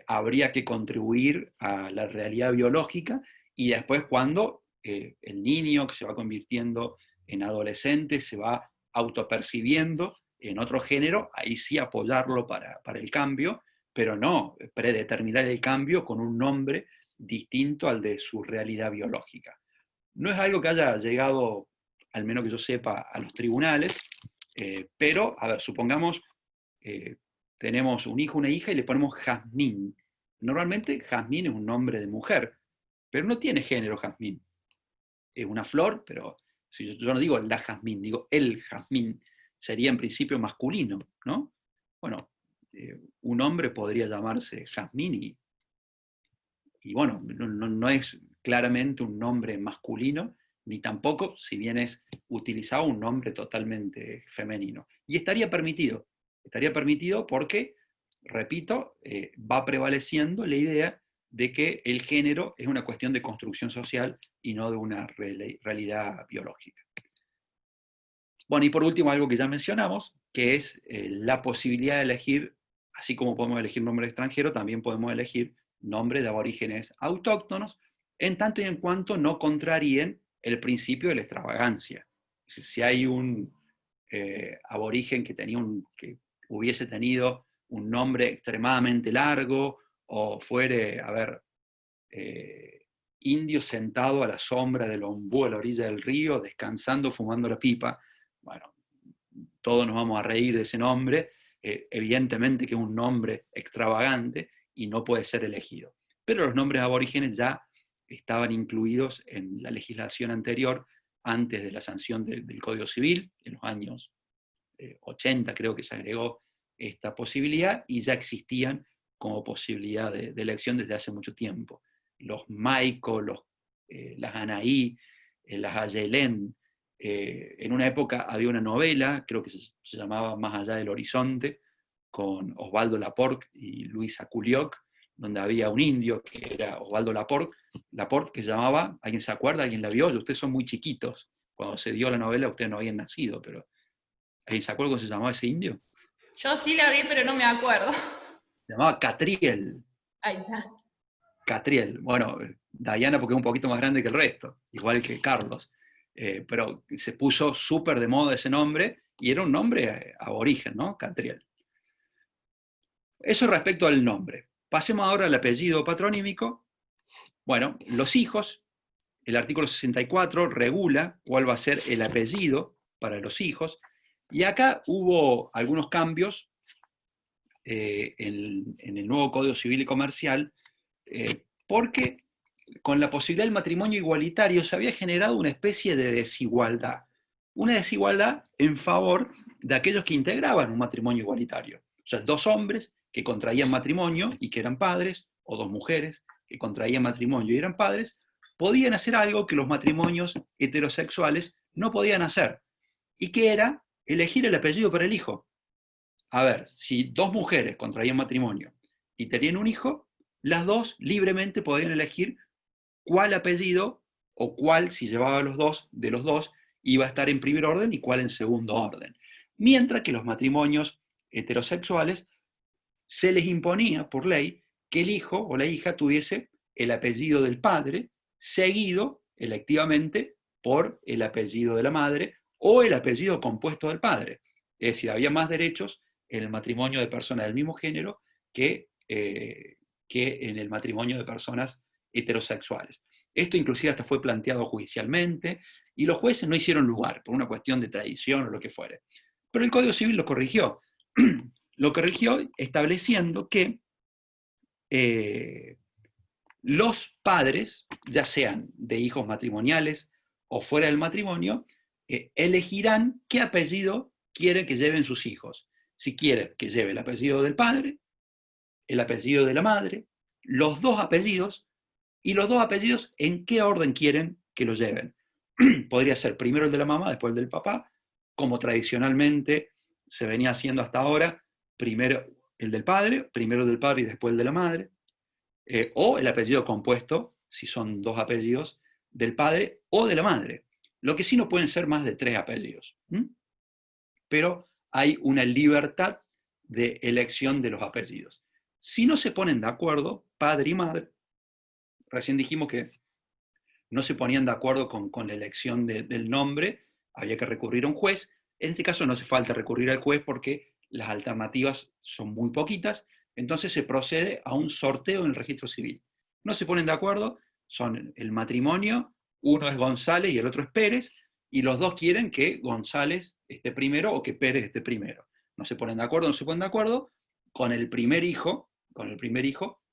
[SPEAKER 1] habría que contribuir a la realidad biológica, y después cuando el niño que se va convirtiendo en adolescente se va autopercibiendo en otro género, ahí sí apoyarlo para el cambio, pero no predeterminar el cambio con un nombre distinto al de su realidad biológica. No es algo que haya llegado, al menos que yo sepa, a los tribunales, pero, a ver, supongamos, tenemos un hijo, una hija, y le ponemos Jazmín. Normalmente Jazmín es un nombre de mujer, pero no tiene género Jazmín. Es una flor, pero si yo no digo la Jazmín, digo el Jazmín, sería en principio masculino, ¿no? Bueno, un hombre podría llamarse Jazmín y bueno, no es claramente un nombre masculino, ni tampoco, si bien es utilizado, un nombre totalmente femenino. Y estaría permitido porque, repito, va prevaleciendo la idea de que el género es una cuestión de construcción social y no de una realidad biológica. Bueno, y por último, algo que ya mencionamos, que es la posibilidad de elegir, así como podemos elegir nombre extranjero, también podemos elegir nombres de aborígenes autóctonos, en tanto y en cuanto no contraríen el principio de la extravagancia. Si hay un aborigen que hubiese tenido un nombre extremadamente largo, o fuere, a ver, indio sentado a la sombra del ombú a la orilla del río, descansando, fumando la pipa, bueno, todos nos vamos a reír de ese nombre, evidentemente que es un nombre extravagante y no puede ser elegido. Pero los nombres aborígenes ya estaban incluidos en la legislación anterior, antes de la sanción del Código Civil, en los años 80 creo que se agregó esta posibilidad, y ya existían como posibilidad de elección desde hace mucho tiempo. Los Maico, las Anaí, las Ayelén. En una época había una novela, creo que se llamaba Más allá del horizonte, con Osvaldo Laport y Luisa Culioc, donde había un indio que era Osvaldo Laport, que se llamaba, ¿alguien se acuerda? ¿Alguien la vio? Ustedes son muy chiquitos. Cuando se dio la novela ustedes no habían nacido, pero ¿alguien se acuerda cómo se llamaba ese indio?
[SPEAKER 4] Yo sí la vi, pero no me acuerdo.
[SPEAKER 1] Se llamaba Catriel.
[SPEAKER 4] Ahí está.
[SPEAKER 1] Catriel. Bueno, Diana porque es un poquito más grande que el resto, igual que Carlos. Pero se puso súper de moda ese nombre, y era un nombre aborigen, ¿no? Catriel. Eso respecto al nombre. Pasemos ahora al apellido patronímico. Bueno, los hijos, el artículo 64 regula cuál va a ser el apellido para los hijos, y acá hubo algunos cambios en el nuevo Código Civil y Comercial, porque con la posibilidad del matrimonio igualitario se había generado una especie de desigualdad. Una desigualdad en favor de aquellos que integraban un matrimonio igualitario. O sea, dos hombres que contraían matrimonio y que eran padres, o dos mujeres que contraían matrimonio y eran padres, podían hacer algo que los matrimonios heterosexuales no podían hacer, y que era elegir el apellido para el hijo. A ver, si dos mujeres contraían matrimonio y tenían un hijo, las dos libremente podían elegir cuál apellido o cuál, si llevaba los dos, de los dos, iba a estar en primer orden y cuál en segundo orden. Mientras que los matrimonios heterosexuales se les imponía por ley que el hijo o la hija tuviese el apellido del padre, seguido electivamente por el apellido de la madre o el apellido compuesto del padre. Es decir, había más derechos en el matrimonio de personas del mismo género que en el matrimonio de personas heterosexuales. Esto inclusive hasta fue planteado judicialmente, y los jueces no hicieron lugar, por una cuestión de tradición o lo que fuere. Pero el Código Civil lo corrigió. Lo corrigió estableciendo que los padres, ya sean de hijos matrimoniales o fuera del matrimonio, elegirán qué apellido quieren que lleven sus hijos. Si quieren que lleve el apellido del padre, el apellido de la madre, los dos apellidos, y los dos apellidos en qué orden quieren que lo lleven. Podría ser primero el de la mamá, después el del papá, como tradicionalmente se venía haciendo hasta ahora, primero el del padre y después el de la madre, o el apellido compuesto, si son dos apellidos, del padre o de la madre. Lo que sí no pueden ser más de 3 apellidos. Pero hay una libertad de elección de los apellidos. Si no se ponen de acuerdo, padre y madre, recién dijimos que no se ponían de acuerdo con la elección del nombre, había que recurrir a un juez. En este caso no hace falta recurrir al juez porque las alternativas son muy poquitas, entonces se procede a un sorteo en el registro civil. No se ponen de acuerdo, son el matrimonio, uno es González y el otro es Pérez, y los dos quieren que González esté primero o que Pérez esté primero. No se ponen de acuerdo, con el primer hijo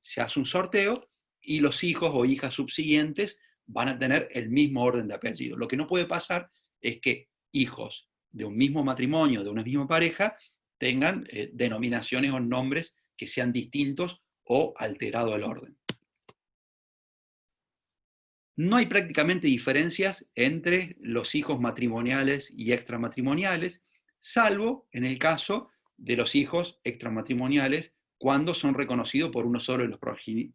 [SPEAKER 1] se hace un sorteo, y los hijos o hijas subsiguientes van a tener el mismo orden de apellido. Lo que no puede pasar es que hijos de un mismo matrimonio, de una misma pareja, tengan denominaciones o nombres que sean distintos o alterado el orden. No hay prácticamente diferencias entre los hijos matrimoniales y extramatrimoniales, salvo en el caso de los hijos extramatrimoniales cuando son reconocidos por uno solo de los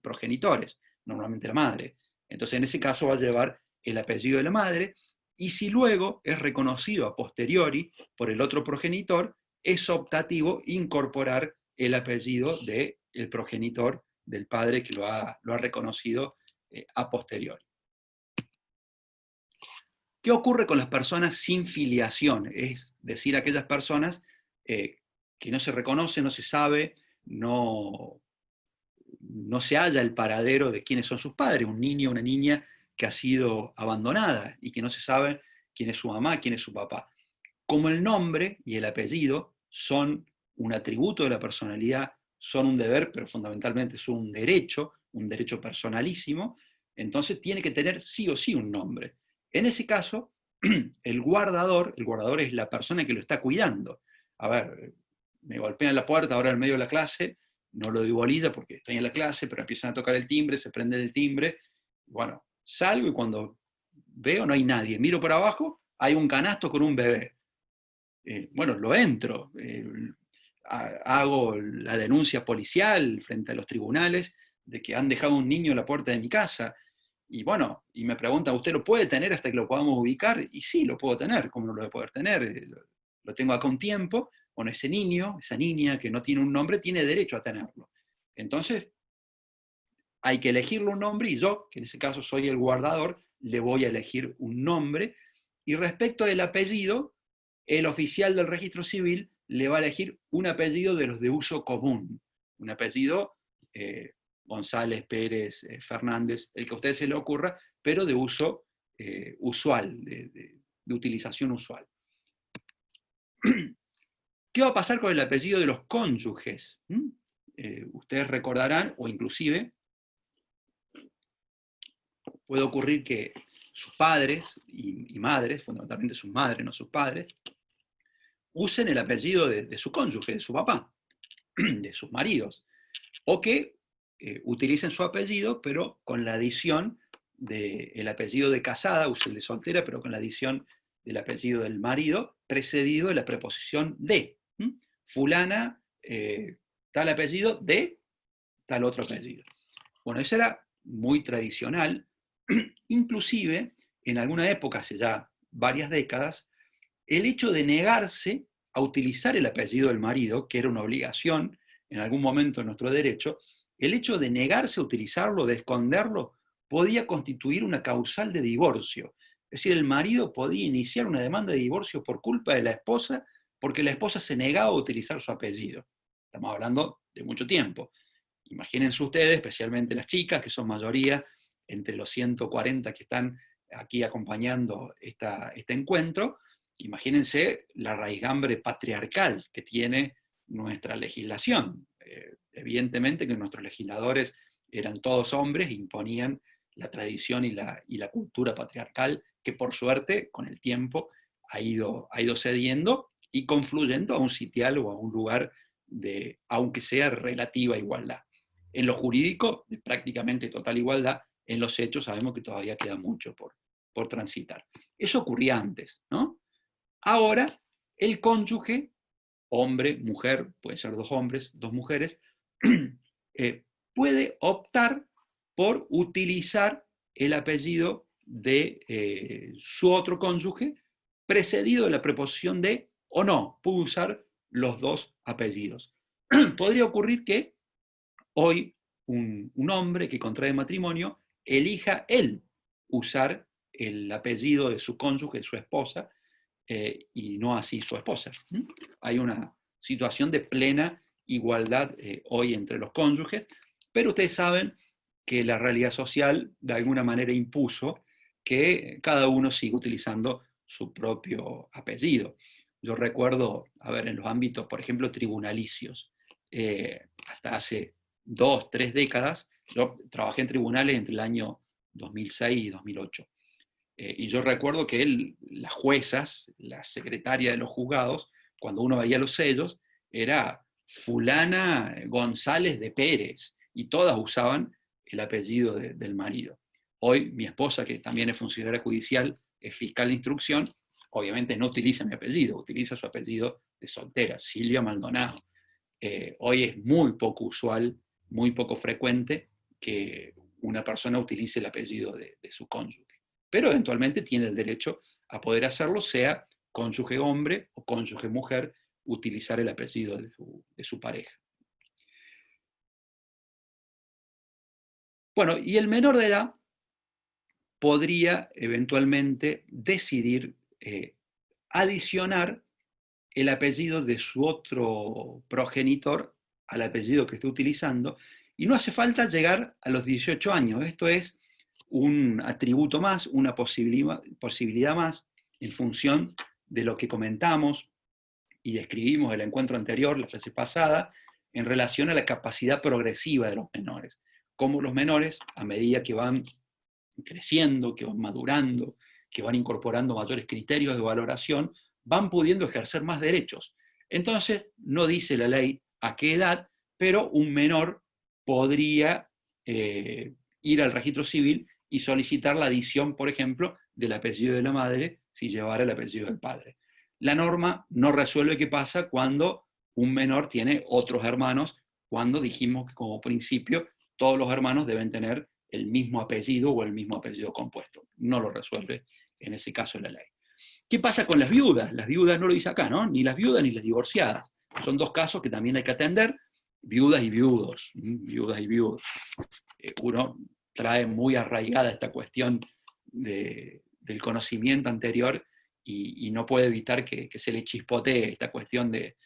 [SPEAKER 1] progenitores, normalmente la madre. Entonces en ese caso va a llevar el apellido de la madre, y si luego es reconocido a posteriori por el otro progenitor, es optativo incorporar el apellido del progenitor del padre que lo ha reconocido a posteriori. ¿Qué ocurre con las personas sin filiación? Es decir, aquellas personas que no se reconocen, no se sabe, no se halla el paradero de quiénes son sus padres, un niño o una niña que ha sido abandonada y que no se sabe quién es su mamá, quién es su papá. Como el nombre y el apellido son un atributo de la personalidad, son un deber, pero fundamentalmente son un derecho personalísimo, entonces tiene que tener sí o sí un nombre. En ese caso, el guardador es la persona que lo está cuidando. A ver, me golpean la puerta ahora en medio de la clase, no lo doy bolilla porque estoy en la clase, pero empiezan a tocar el timbre, se prende el timbre, bueno, salgo y cuando veo no hay nadie, miro por abajo, hay un canasto con un bebé. Bueno, lo entro, hago la denuncia policial frente a los tribunales de que han dejado un niño en la puerta de mi casa, y bueno, y me preguntan, ¿usted lo puede tener hasta que lo podamos ubicar? Y sí, lo puedo tener, ¿cómo no lo voy a poder tener? Lo tengo acá un tiempo. Bueno, ese niño, esa niña que no tiene un nombre, tiene derecho a tenerlo. Entonces, hay que elegirle un nombre, y yo, que en ese caso soy el guardador, le voy a elegir un nombre. Y respecto del apellido, el oficial del registro civil le va a elegir un apellido de los de uso común. Un apellido, González, Pérez, Fernández, el que a usted se le ocurra, pero de uso usual, de utilización usual. ¿Qué va a pasar con el apellido de los cónyuges? Ustedes recordarán, o inclusive, puede ocurrir que sus padres y madres, fundamentalmente sus madres, no sus padres, usen el apellido de su cónyuge, de su papá, de sus maridos, o que utilicen su apellido, pero con la adición del apellido de casada, usen el de soltera, pero con la adición del apellido del marido, precedido de la preposición de. Fulana, tal apellido, de tal otro apellido. Bueno, eso era muy tradicional, inclusive en alguna época, hace ya varias décadas, el hecho de negarse a utilizar el apellido del marido, que era una obligación en algún momento en nuestro derecho, el hecho de negarse a utilizarlo, de esconderlo, podía constituir una causal de divorcio. Es decir, el marido podía iniciar una demanda de divorcio por culpa de la esposa, porque la esposa se negaba a utilizar su apellido. Estamos hablando de mucho tiempo. Imagínense ustedes, especialmente las chicas, que son mayoría, entre los 140 que están aquí acompañando este encuentro, imagínense la raigambre patriarcal que tiene nuestra legislación. Evidentemente que nuestros legisladores eran todos hombres e imponían la tradición y la cultura patriarcal que por suerte con el tiempo ha ido cediendo y confluyendo a un sitial o a un lugar de, aunque sea relativa igualdad. En lo jurídico, de prácticamente total igualdad, en los hechos sabemos que todavía queda mucho por transitar. Eso ocurría antes, ¿no? Ahora, el cónyuge, hombre, mujer, pueden ser dos hombres, dos mujeres, puede optar por utilizar el apellido de su otro cónyuge, precedido de la preposición de o no, puede usar los dos apellidos. Podría ocurrir que hoy un hombre que contrae matrimonio elija él usar el apellido de su cónyuge, de su esposa, y no así su esposa. Hay una situación de plena igualdad hoy entre los cónyuges, pero ustedes saben que la realidad social de alguna manera impuso que cada uno siga utilizando su propio apellido. Yo recuerdo, en los ámbitos, por ejemplo, tribunalicios, hasta hace 2, 3 décadas, yo trabajé en tribunales entre el año 2006 y 2008. Y yo recuerdo que las juezas, la secretaria de los juzgados, cuando uno veía los sellos, era fulana González de Pérez, y todas usaban el apellido del marido. Hoy mi esposa, que también es funcionaria judicial, es fiscal de instrucción, obviamente no utiliza mi apellido, utiliza su apellido de soltera, Silvia Maldonado. Hoy es muy poco usual, muy poco frecuente que una persona utilice el apellido de su cónyuge. Pero eventualmente tiene el derecho a poder hacerlo, sea cónyuge hombre o cónyuge mujer, utilizar el apellido de su pareja. Bueno, y el menor de edad podría eventualmente decidir adicionar el apellido de su otro progenitor al apellido que esté utilizando, y no hace falta llegar a los 18 años. Esto es un atributo más, una posibilidad más, en función de lo que comentamos y describimos en el encuentro anterior, la clase pasada, en relación a la capacidad progresiva de los menores. Cómo los menores, a medida que van creciendo, que van madurando, que van incorporando mayores criterios de valoración, van pudiendo ejercer más derechos. Entonces, no dice la ley a qué edad, pero un menor podría ir al registro civil y solicitar la adición, por ejemplo, del apellido de la madre si llevara el apellido del padre. La norma no resuelve qué pasa cuando un menor tiene otros hermanos, cuando dijimos que como principio todos los hermanos deben tener el mismo apellido o el mismo apellido compuesto. No lo resuelve en ese caso la ley. ¿Qué pasa con las viudas? Las viudas no lo dice acá, ¿no? Ni las viudas ni las divorciadas. Son dos casos que también hay que atender, viudas y viudos, viudas y viudos. Uno trae muy arraigada esta cuestión del conocimiento anterior y no puede evitar que se le chispotee esta cuestión de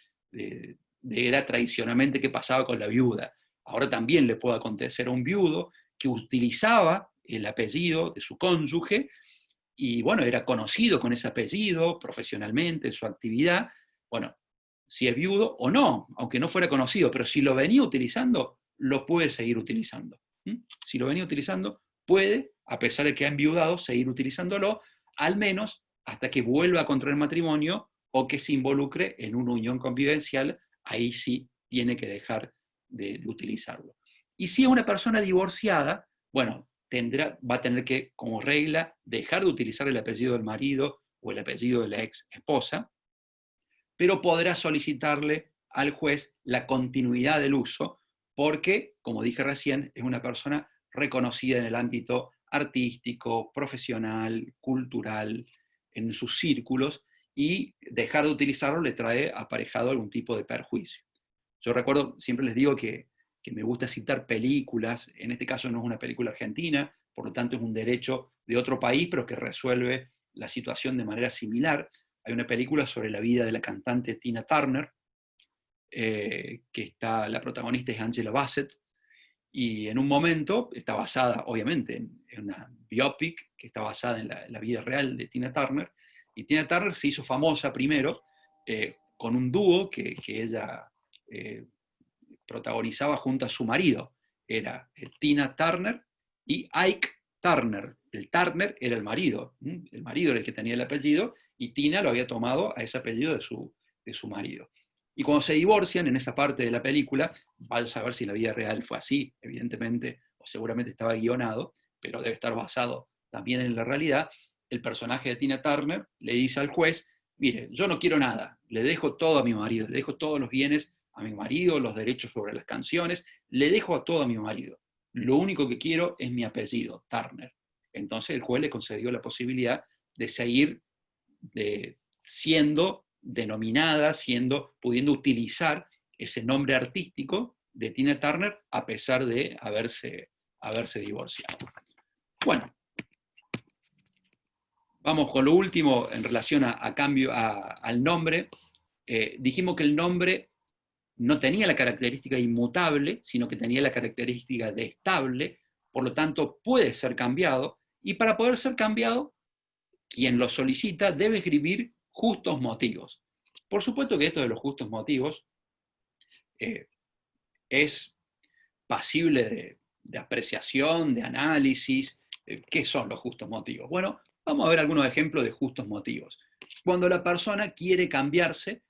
[SPEAKER 1] era tradicionalmente qué pasaba con la viuda. Ahora también le puede acontecer a un viudo que utilizaba el apellido de su cónyuge y bueno, era conocido con ese apellido profesionalmente, en su actividad. Bueno, si es viudo o no, aunque no fuera conocido, pero si lo venía utilizando, lo puede seguir utilizando. Si lo venía utilizando, puede a pesar de que ha enviudado, seguir utilizándolo, al menos hasta que vuelva a contraer matrimonio o que se involucre en una unión convivencial, ahí sí tiene que dejar de utilizarlo. Y si es una persona divorciada, bueno, va a tener que, como regla, dejar de utilizar el apellido del marido o el apellido de la ex esposa, pero podrá solicitarle al juez la continuidad del uso, porque, como dije recién, es una persona reconocida en el ámbito artístico, profesional, cultural, en sus círculos, y dejar de utilizarlo le trae aparejado algún tipo de perjuicio. Yo recuerdo, siempre les digo que me gusta citar películas, en este caso no es una película argentina, por lo tanto es un derecho de otro país, pero que resuelve la situación de manera similar. Hay una película sobre la vida de la cantante Tina Turner, la protagonista es Angela Bassett, y en un momento está basada, obviamente, en una biopic que está basada en la vida real de Tina Turner, y Tina Turner se hizo famosa primero con un dúo que ella protagonizaba junto a su marido. Era Tina Turner y Ike Turner. El Turner era el marido era el que tenía el apellido, y Tina lo había tomado a ese apellido de su marido. Y cuando se divorcian, en esa parte de la película, vaya a saber si la vida real fue así, evidentemente, o seguramente estaba guionado, pero debe estar basado también en la realidad. El personaje de Tina Turner le dice al juez: mire, yo no quiero nada, le dejo todo a mi marido, le dejo todos los bienes a mi marido, los derechos sobre las canciones, le dejo a todo a mi marido. Lo único que quiero es mi apellido, Turner. Entonces el juez le concedió la posibilidad de seguir siendo denominada, pudiendo utilizar ese nombre artístico de Tina Turner a pesar de haberse divorciado. Bueno, vamos con lo último en relación al nombre. Dijimos que el nombre no tenía la característica inmutable, sino que tenía la característica de estable, por lo tanto puede ser cambiado, y para poder ser cambiado, quien lo solicita debe escribir justos motivos. Por supuesto que esto de los justos motivos es pasible de apreciación, de análisis. ¿Qué son los justos motivos? Bueno, vamos a ver algunos ejemplos de justos motivos. Cuando la persona quiere cambiarse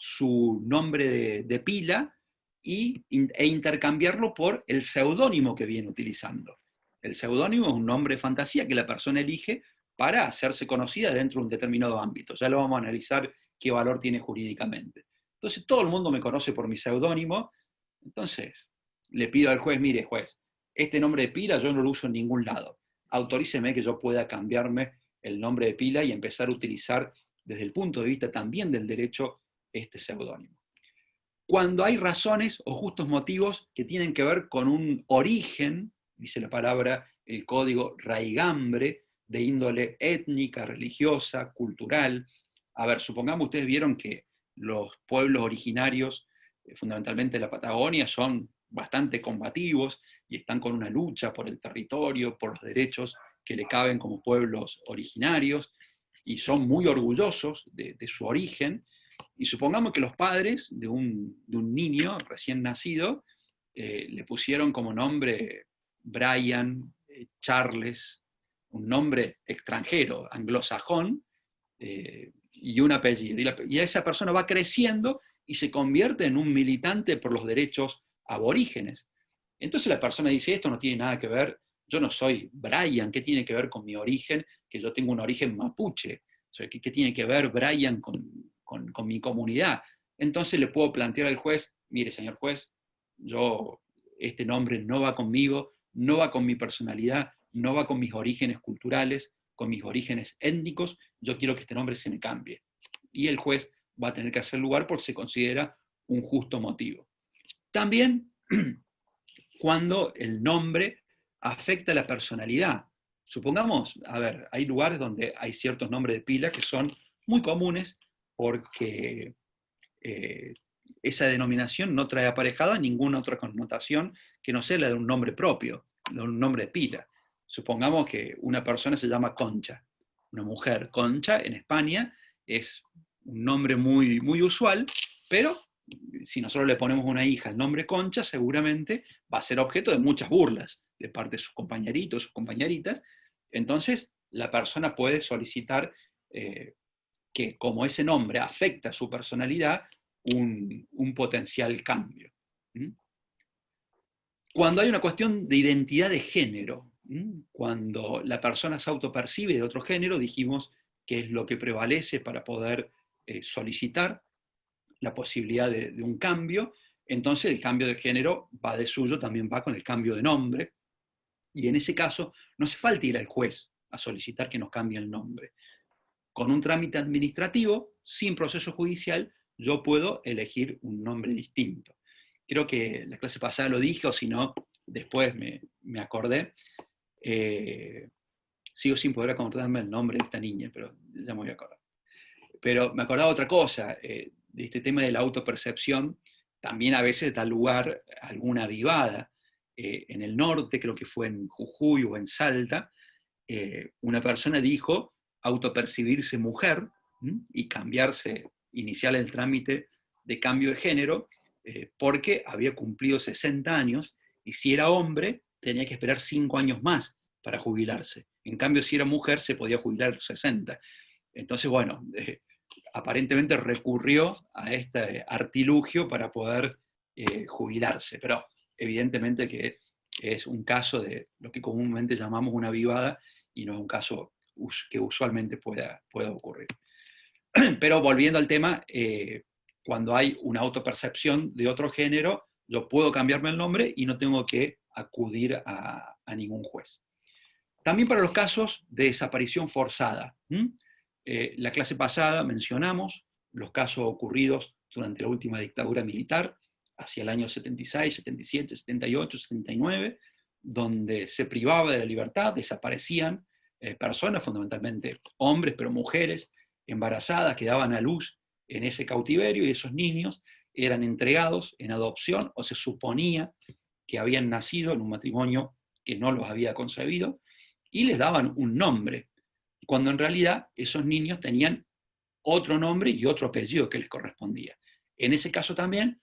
[SPEAKER 1] su nombre de pila e intercambiarlo por el seudónimo que viene utilizando. El seudónimo es un nombre de fantasía que la persona elige para hacerse conocida dentro de un determinado ámbito. Ya lo vamos a analizar qué valor tiene jurídicamente. Entonces, todo el mundo me conoce por mi seudónimo, entonces le pido al juez: mire, juez, este nombre de pila yo no lo uso en ningún lado. Autoríceme que yo pueda cambiarme el nombre de pila y empezar a utilizar, desde el punto de vista también del derecho, este seudónimo. Cuando hay razones o justos motivos que tienen que ver con un origen, dice la palabra, el código, raigambre, de índole étnica, religiosa, cultural. A ver, supongamos, ustedes vieron que los pueblos originarios, fundamentalmente de la Patagonia, son bastante combativos y están con una lucha por el territorio, por los derechos que le caben como pueblos originarios, y son muy orgullosos de su origen. Y supongamos que los padres de un niño recién nacido le pusieron como nombre Brian, Charles, un nombre extranjero, anglosajón, y un apellido. Y esa persona va creciendo y se convierte en un militante por los derechos aborígenes. Entonces la persona dice: esto no tiene nada que ver, yo no soy Brian, ¿qué tiene que ver con mi origen? Que yo tengo un origen mapuche. O sea, ¿qué tiene que ver Brian con mi comunidad? Entonces le puedo plantear al juez: mire, señor juez, este nombre no va conmigo, no va con mi personalidad, no va con mis orígenes culturales, con mis orígenes étnicos, yo quiero que este nombre se me cambie. Y el juez va a tener que hacer lugar porque se considera un justo motivo. También cuando el nombre afecta la personalidad. Supongamos, a ver, hay lugares donde hay ciertos nombres de pila que son muy comunes porque esa denominación no trae aparejada ninguna otra connotación que no sea la de un nombre propio, de un nombre de pila. Supongamos que una persona se llama Concha, una mujer. Concha en España es un nombre muy, muy usual, pero si nosotros le ponemos a una hija el nombre Concha, seguramente va a ser objeto de muchas burlas de parte de sus compañeritos, sus compañeritas. Entonces, la persona puede solicitar que, como ese nombre afecta su personalidad, un potencial cambio. Cuando hay una cuestión de identidad de género, cuando la persona se autopercibe de otro género, dijimos que es lo que prevalece para poder solicitar la posibilidad de un cambio, entonces el cambio de género va de suyo, también va con el cambio de nombre, y en ese caso no hace falta ir al juez a solicitar que nos cambie el nombre. Con un trámite administrativo, sin proceso judicial, yo puedo elegir un nombre distinto. Creo que la clase pasada lo dije, o si no, después me acordé. Sigo sin poder acordarme el nombre de esta niña, pero ya me voy a acordar. Pero me acordaba otra cosa, de este tema de la autopercepción, también a veces da lugar a alguna avivada. En el norte, creo que fue en Jujuy o en Salta, una persona dijo autopercibirse mujer y iniciar el trámite de cambio de género, porque había cumplido 60 años, y si era hombre, tenía que esperar 5 años más para jubilarse. En cambio, si era mujer, se podía jubilar a los 60. Entonces, bueno, aparentemente recurrió a este artilugio para poder jubilarse, pero evidentemente que es un caso de lo que comúnmente llamamos una avivada, y no es un caso que usualmente pueda ocurrir. Pero volviendo al tema, cuando hay una autopercepción de otro género, yo puedo cambiarme el nombre y no tengo que acudir a ningún juez. También para los casos de desaparición forzada. La clase pasada mencionamos los casos ocurridos durante la última dictadura militar, hacia el año 76, 77, 78, 79, donde se privaba de la libertad, desaparecían personas, fundamentalmente hombres, pero mujeres embarazadas que daban a luz en ese cautiverio, y esos niños eran entregados en adopción, o se suponía que habían nacido en un matrimonio que no los había concebido, y les daban un nombre, cuando en realidad esos niños tenían otro nombre y otro apellido que les correspondía. En ese caso también,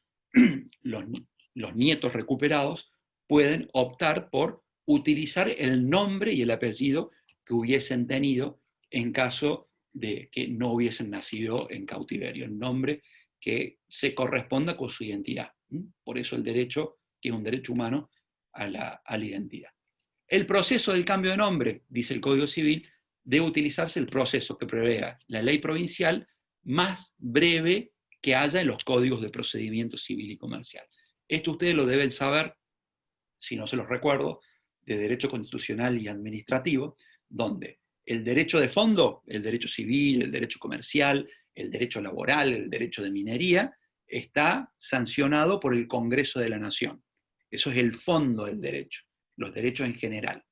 [SPEAKER 1] los nietos recuperados pueden optar por utilizar el nombre y el apellido que hubiesen tenido en caso de que no hubiesen nacido en cautiverio, el nombre que se corresponda con su identidad. Por eso el derecho, que es un derecho humano, a la identidad. El proceso del cambio de nombre, dice el Código Civil, debe utilizarse el proceso que prevea la ley provincial más breve que haya en los códigos de procedimiento civil y comercial. Esto ustedes lo deben saber, si no se los recuerdo, de derecho constitucional y administrativo, donde el derecho de fondo, el derecho civil, el derecho comercial, el derecho laboral, el derecho de minería, está sancionado por el Congreso de la Nación. Eso es el fondo del derecho, los derechos en general.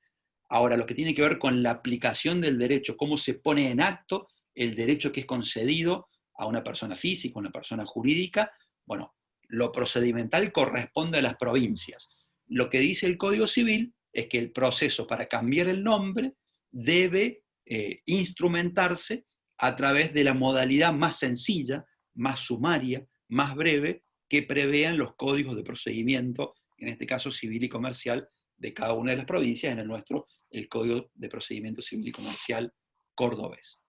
[SPEAKER 1] Ahora, lo que tiene que ver con la aplicación del derecho, cómo se pone en acto el derecho que es concedido a una persona física, a una persona jurídica, bueno, lo procedimental corresponde a las provincias. Lo que dice el Código Civil es que el proceso para cambiar el nombre debe instrumentarse a través de la modalidad más sencilla, más sumaria, más breve, que prevean los códigos de procedimiento, en este caso civil y comercial, de cada una de las provincias, en el nuestro, el Código de Procedimiento Civil y Comercial cordobés.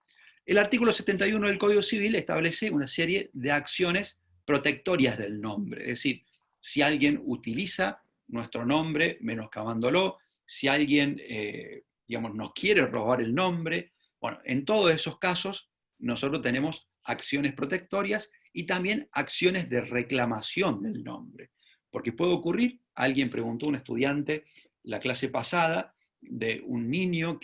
[SPEAKER 1] El artículo 71 del Código Civil establece una serie de acciones protectorias del nombre, es decir, si alguien utiliza nuestro nombre menoscabándolo, si alguien nos quiere robar el nombre, bueno, en todos esos casos nosotros tenemos acciones protectorias y también acciones de reclamación del nombre, porque puede ocurrir, alguien preguntó, un estudiante la clase pasada, de un niño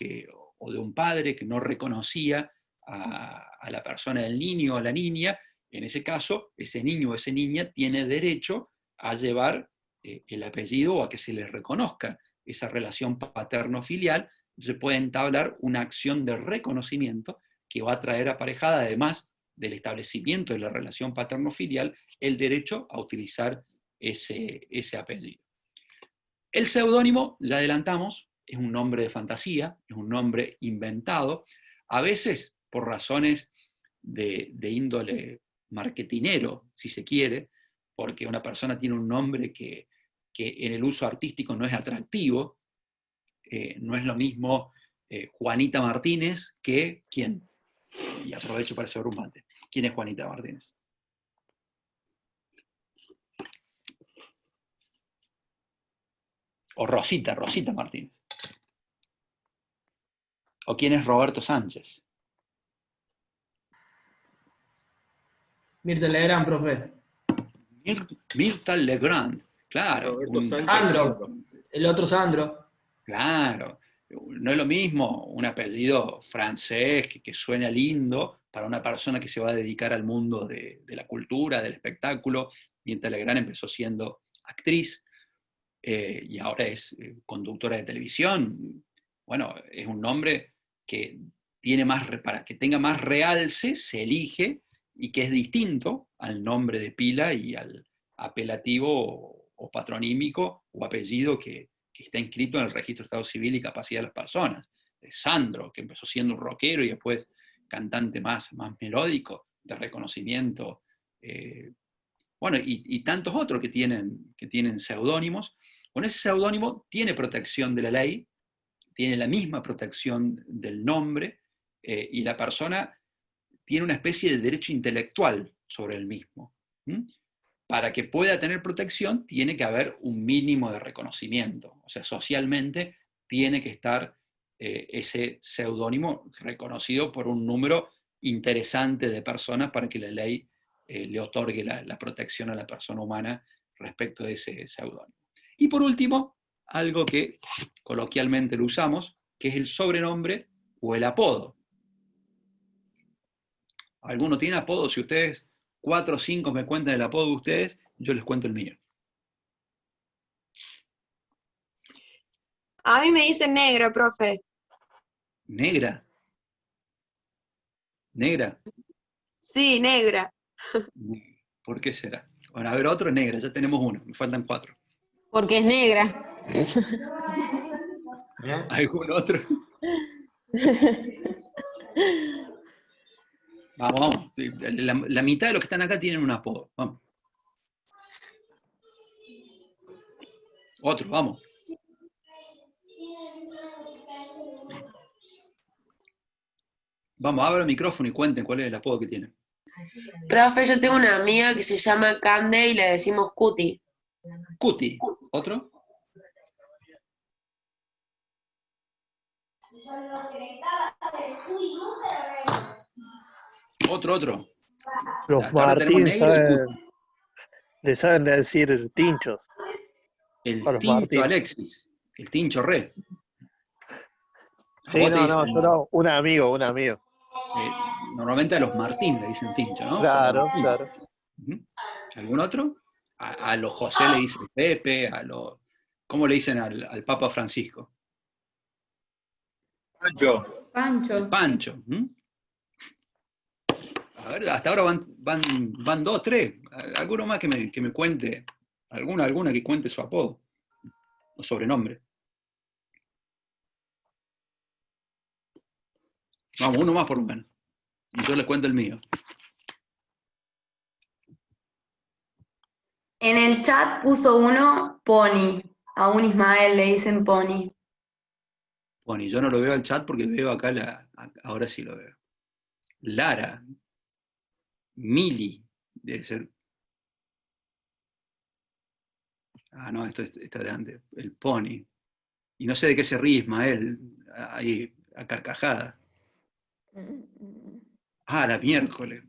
[SPEAKER 1] o de un padre que no reconocía a la persona del niño o a la niña. En ese caso, ese niño o esa niña tiene derecho a llevar el apellido, o a que se le reconozca esa relación paterno-filial. Se puede entablar una acción de reconocimiento que va a traer aparejada, además del establecimiento de la relación paterno-filial, el derecho a utilizar ese apellido. El seudónimo, ya adelantamos, es un nombre de fantasía, es un nombre inventado, a veces por razones de índole marketinero, si se quiere, porque una persona tiene un nombre que en el uso artístico no es atractivo, no es lo mismo Juanita Martínez que ¿quién? Y aprovecho para hacer un mate. ¿Quién es Juanita Martínez? O Rosita Martínez. ¿O quién es Roberto Sánchez?
[SPEAKER 7] Mirta Legrand, profe.
[SPEAKER 1] Mirta Legrand, claro.
[SPEAKER 7] Sandro, el otro Sandro.
[SPEAKER 1] Claro. No es lo mismo un apellido francés que suena lindo para una persona que se va a dedicar al mundo de la cultura, del espectáculo. Mirta Legrand empezó siendo actriz y ahora es conductora de televisión. Bueno, es un nombre que tiene para que tenga más realce, se elige, y que es distinto al nombre de pila y al apelativo o patronímico o apellido que está inscrito en el registro de Estado Civil y Capacidad de las Personas. Sandro, que empezó siendo un rockero y después cantante más melódico, de reconocimiento. Bueno, y tantos otros que tienen seudónimos. Con ese seudónimo tiene protección de la ley, tiene la misma protección del nombre, y la persona tiene una especie de derecho intelectual sobre el mismo. Para que pueda tener protección, tiene que haber un mínimo de reconocimiento. O sea, socialmente tiene que estar ese seudónimo reconocido por un número interesante de personas para que la ley le otorgue la protección a la persona humana respecto de ese seudónimo. Y por último, algo que coloquialmente lo usamos, que es el sobrenombre o el apodo. ¿Alguno tiene apodo? Si ustedes 4 o 5 me cuentan el apodo de ustedes, yo les cuento el mío.
[SPEAKER 8] A mí me dicen negra, profe.
[SPEAKER 1] ¿Negra? ¿Negra?
[SPEAKER 8] Sí, negra.
[SPEAKER 1] ¿Por qué será? Bueno, a ver, otro negra, ya tenemos uno, me faltan 4.
[SPEAKER 9] Porque es negra.
[SPEAKER 1] ¿Algún otro? Vamos. La mitad de los que están acá tienen un apodo. Vamos. Otro, vamos. Vamos, abra el micrófono y cuenten cuál es el apodo que tienen.
[SPEAKER 10] Profe, yo tengo una amiga que se llama Cande y le decimos Cuti.
[SPEAKER 1] Cuti. ¿Otro? Otro.
[SPEAKER 11] Los
[SPEAKER 1] Hasta ahora tenemos
[SPEAKER 11] Martín
[SPEAKER 1] negro y Cuti.
[SPEAKER 11] le saben decir tinchos.
[SPEAKER 1] El
[SPEAKER 11] a los
[SPEAKER 1] Tincho
[SPEAKER 11] Martín.
[SPEAKER 1] Alexis. El Tincho Re.
[SPEAKER 11] Sí,
[SPEAKER 1] ¿Vos te
[SPEAKER 11] no,
[SPEAKER 1] dicen-
[SPEAKER 11] yo no, un amigo.
[SPEAKER 1] Normalmente a los Martín le dicen Tincho, ¿no?
[SPEAKER 11] Claro,
[SPEAKER 1] Martín.
[SPEAKER 11] claro.
[SPEAKER 1] Ujú. ¿Algún otro? A los José le dicen Pepe, ¿cómo le dicen al Papa Francisco?
[SPEAKER 7] Pancho.
[SPEAKER 3] Pancho.
[SPEAKER 1] Pancho. A ver, hasta ahora van 2, 3. Alguno más que me cuente, alguna que cuente su apodo o sobrenombre. Vamos, uno más por lo menos. Y yo les cuento el mío.
[SPEAKER 12] En el chat puso uno Pony. A un Ismael le dicen Pony.
[SPEAKER 1] Bueno, y yo no lo veo al chat porque veo acá ahora sí lo veo. Lara. Mili. Debe ser. Ah, no, esto es de antes. El Pony. Y no sé de qué se ríe Ismael. Ahí, a carcajada. Ah, la miércoles.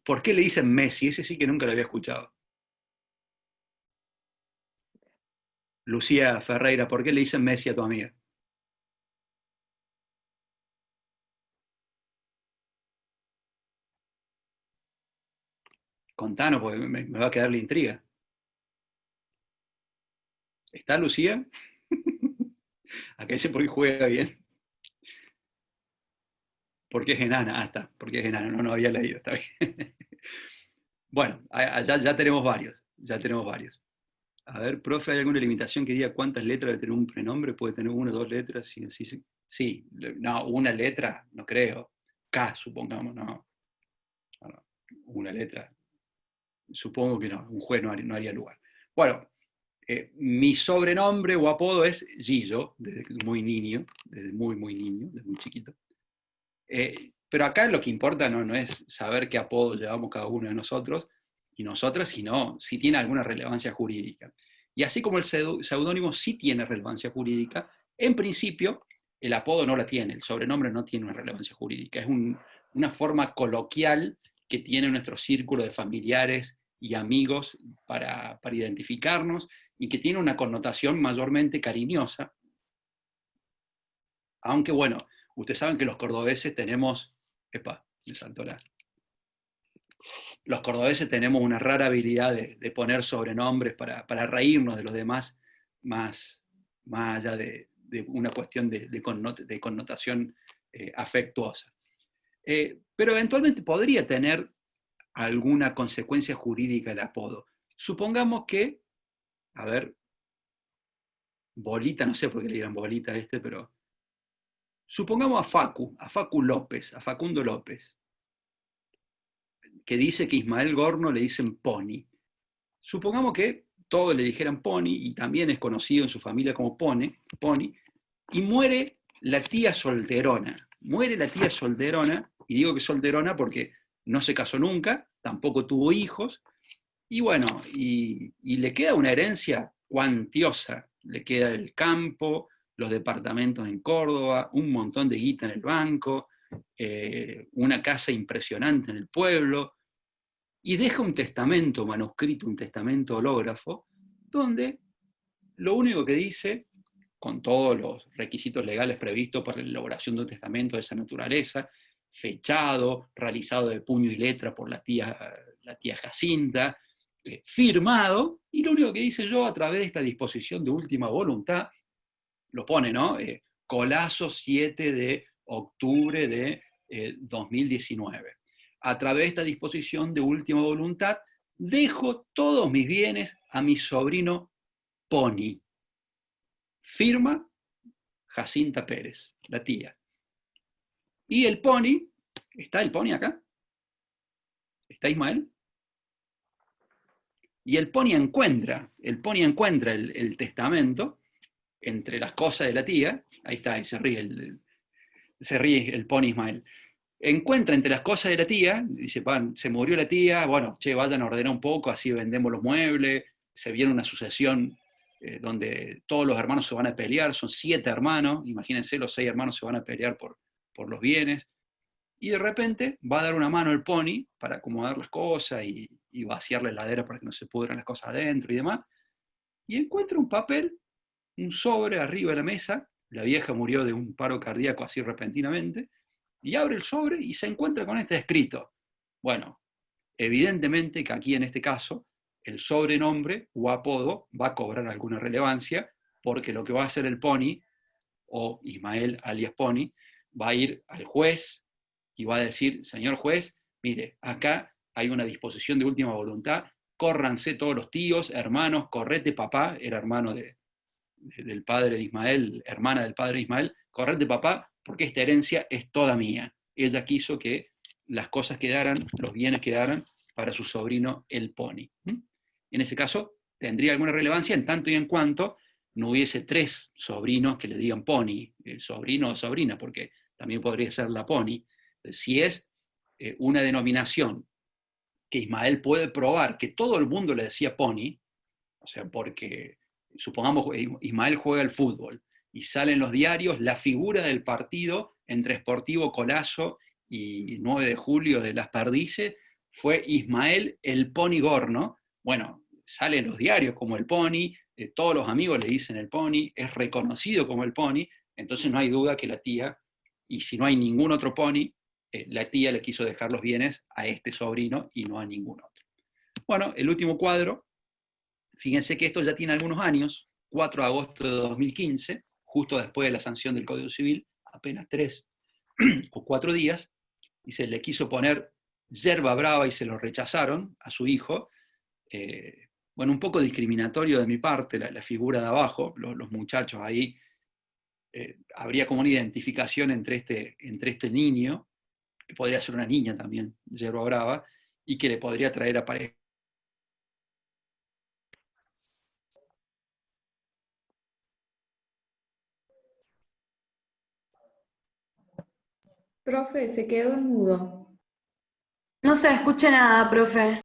[SPEAKER 1] ¿Por qué le dicen Messi? Ese sí que nunca lo había escuchado. Lucía Ferreira, ¿por qué le dicen Messi a tu amiga? Contanos, porque me va a quedar la intriga. ¿Está Lucía? Acá dice porque juega bien. Porque es enana. Ah, está, porque es enana. No había leído, está bien. Bueno, ya tenemos varios. Ya tenemos varios. A ver, profe, ¿hay alguna limitación que diga cuántas letras debe tener un prenombre? ¿Puede tener 1 o 2 letras? Sí, no, una letra, no creo. K, supongamos, no. Una letra. supongo que no, un juez no haría lugar. Bueno, mi sobrenombre o apodo es Gillo, desde muy niño, desde muy niño, desde muy chiquito. Pero acá lo que importa no es saber qué apodo llevamos cada uno de nosotros y nosotras, sino si tiene alguna relevancia jurídica. Y así como el seudónimo sí tiene relevancia jurídica, en principio el apodo no la tiene, el sobrenombre no tiene una relevancia jurídica, es una forma coloquial que tiene nuestro círculo de familiares y amigos para identificarnos y que tiene una connotación mayormente cariñosa. Aunque bueno, ustedes saben que los cordobeses tenemos, me saltó los cordobeses tenemos una rara habilidad de poner sobrenombres para reírnos de los demás, más allá de una cuestión de connotación afectuosa. Pero eventualmente podría tener alguna consecuencia jurídica el apodo. Supongamos que, a ver, Bolita, no sé por qué le dirán Bolita a pero supongamos a Facu López, a Facundo López, que dice que Ismael Gorno le dicen Pony. Supongamos que todos le dijeran Pony, y también es conocido en su familia como Pony, y muere la tía solterona. Muere la tía solterona, y digo que solterona porque no se casó nunca, tampoco tuvo hijos, y bueno, y le queda una herencia cuantiosa. Le queda el campo, los departamentos en Córdoba, un montón de guita en el banco, una casa impresionante en el pueblo, y deja un testamento manuscrito, un testamento hológrafo, donde lo único que dice, con todos los requisitos legales previstos para la elaboración de un testamento de esa naturaleza, fechado, realizado de puño y letra por la tía Jacinta, firmado, y lo único que dice: yo, a través de esta disposición de última voluntad, lo pone, ¿no? Colazo 7 de octubre de 2019. A través de esta disposición de última voluntad, dejo todos mis bienes a mi sobrino Pony. Firma Jacinta Pérez, la tía. Y el Pony, ¿está el Pony acá? ¿Está Ismael? Y el Pony encuentra el testamento entre las cosas de la tía. Ahí está, y se ríe el Pony Ismael. Encuentra entre las cosas de la tía, dice: se murió la tía, bueno, vayan a ordenar un poco, así vendemos los muebles. Se viene una sucesión donde todos los hermanos se van a pelear, son 7 hermanos, imagínense, los 6 hermanos se van a pelear por los bienes. Y de repente va a dar una mano el Pony para acomodar las cosas y vaciar la heladera para que no se pudran las cosas adentro y demás. Y encuentra un papel, un sobre arriba de la mesa. La vieja murió de un paro cardíaco así repentinamente. Y abre el sobre y se encuentra con este escrito. Bueno, evidentemente que aquí en este caso el sobrenombre o apodo va a cobrar alguna relevancia, porque lo que va a hacer el Pony, o Ismael alias Pony, va a ir al juez y va a decir: señor juez, mire, acá hay una disposición de última voluntad, córranse todos los tíos, hermanos, correte papá, era hermano del padre de Ismael, hermana del padre de Ismael, correte papá, porque esta herencia es toda mía. Ella quiso que las cosas quedaran, los bienes quedaran para su sobrino el Pony. En ese caso tendría alguna relevancia en tanto y en cuanto no hubiese 3 sobrinos que le digan Pony, el sobrino o sobrina, porque también podría ser la Pony. Si es una denominación que Ismael puede probar que todo el mundo le decía Pony, o sea, porque supongamos Ismael juega al fútbol y sale en los diarios la figura del partido entre Sportivo Colazo y 9 de julio de Las Perdices fue Ismael el Pony Gorno. Bueno, sale en los diarios como el Pony, todos los amigos le dicen el Pony, es reconocido como el Pony, entonces no hay duda que la tía, y si no hay ningún otro Pony, la tía le quiso dejar los bienes a este sobrino y no a ningún otro. Bueno, el último cuadro, fíjense que esto ya tiene algunos años, 4 de agosto de 2015, justo después de la sanción del Código Civil, apenas 3 o 4 días, y se le quiso poner yerba brava y se lo rechazaron a su hijo. Bueno, un poco discriminatorio de mi parte, la figura de abajo, los muchachos ahí, habría como una identificación entre este niño, que podría ser una niña también, yerba brava, y que le podría traer
[SPEAKER 12] Profe, se quedó en mudo. No se escucha nada, profe.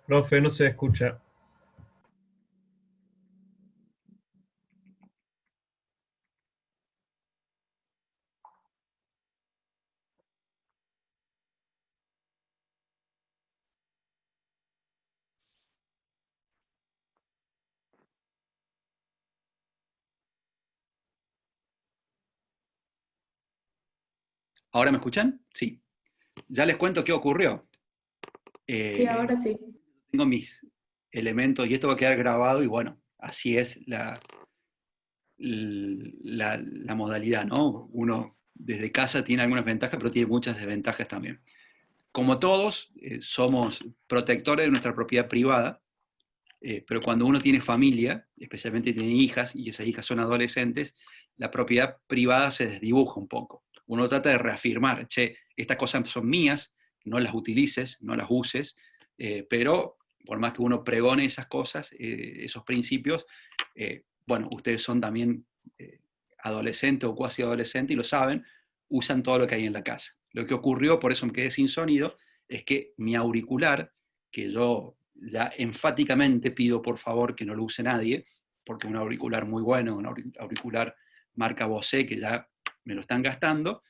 [SPEAKER 13] Profe, no se escucha.
[SPEAKER 1] ¿Ahora me escuchan? Sí. Ya les cuento qué ocurrió.
[SPEAKER 12] Sí, ahora sí.
[SPEAKER 1] Tengo mis elementos y esto va a quedar grabado y bueno, así es la modalidad, ¿no? Uno desde casa tiene algunas ventajas, pero tiene muchas desventajas también. Como todos, somos protectores de nuestra propiedad privada, pero cuando uno tiene familia, especialmente tiene hijas, y esas hijas son adolescentes, la propiedad privada se desdibuja un poco. Uno trata de reafirmar, che, estas cosas son mías, no las utilices, no las uses, pero por más que uno pregone esas cosas, esos principios, bueno, ustedes son también adolescentes o cuasi adolescentes y lo saben, usan todo lo que hay en la casa. Lo que ocurrió, por eso me quedé sin sonido, es que mi auricular, que yo ya enfáticamente pido por favor que no lo use nadie, porque es un auricular muy bueno, un auricular marca Bose, que ya me lo están gastando,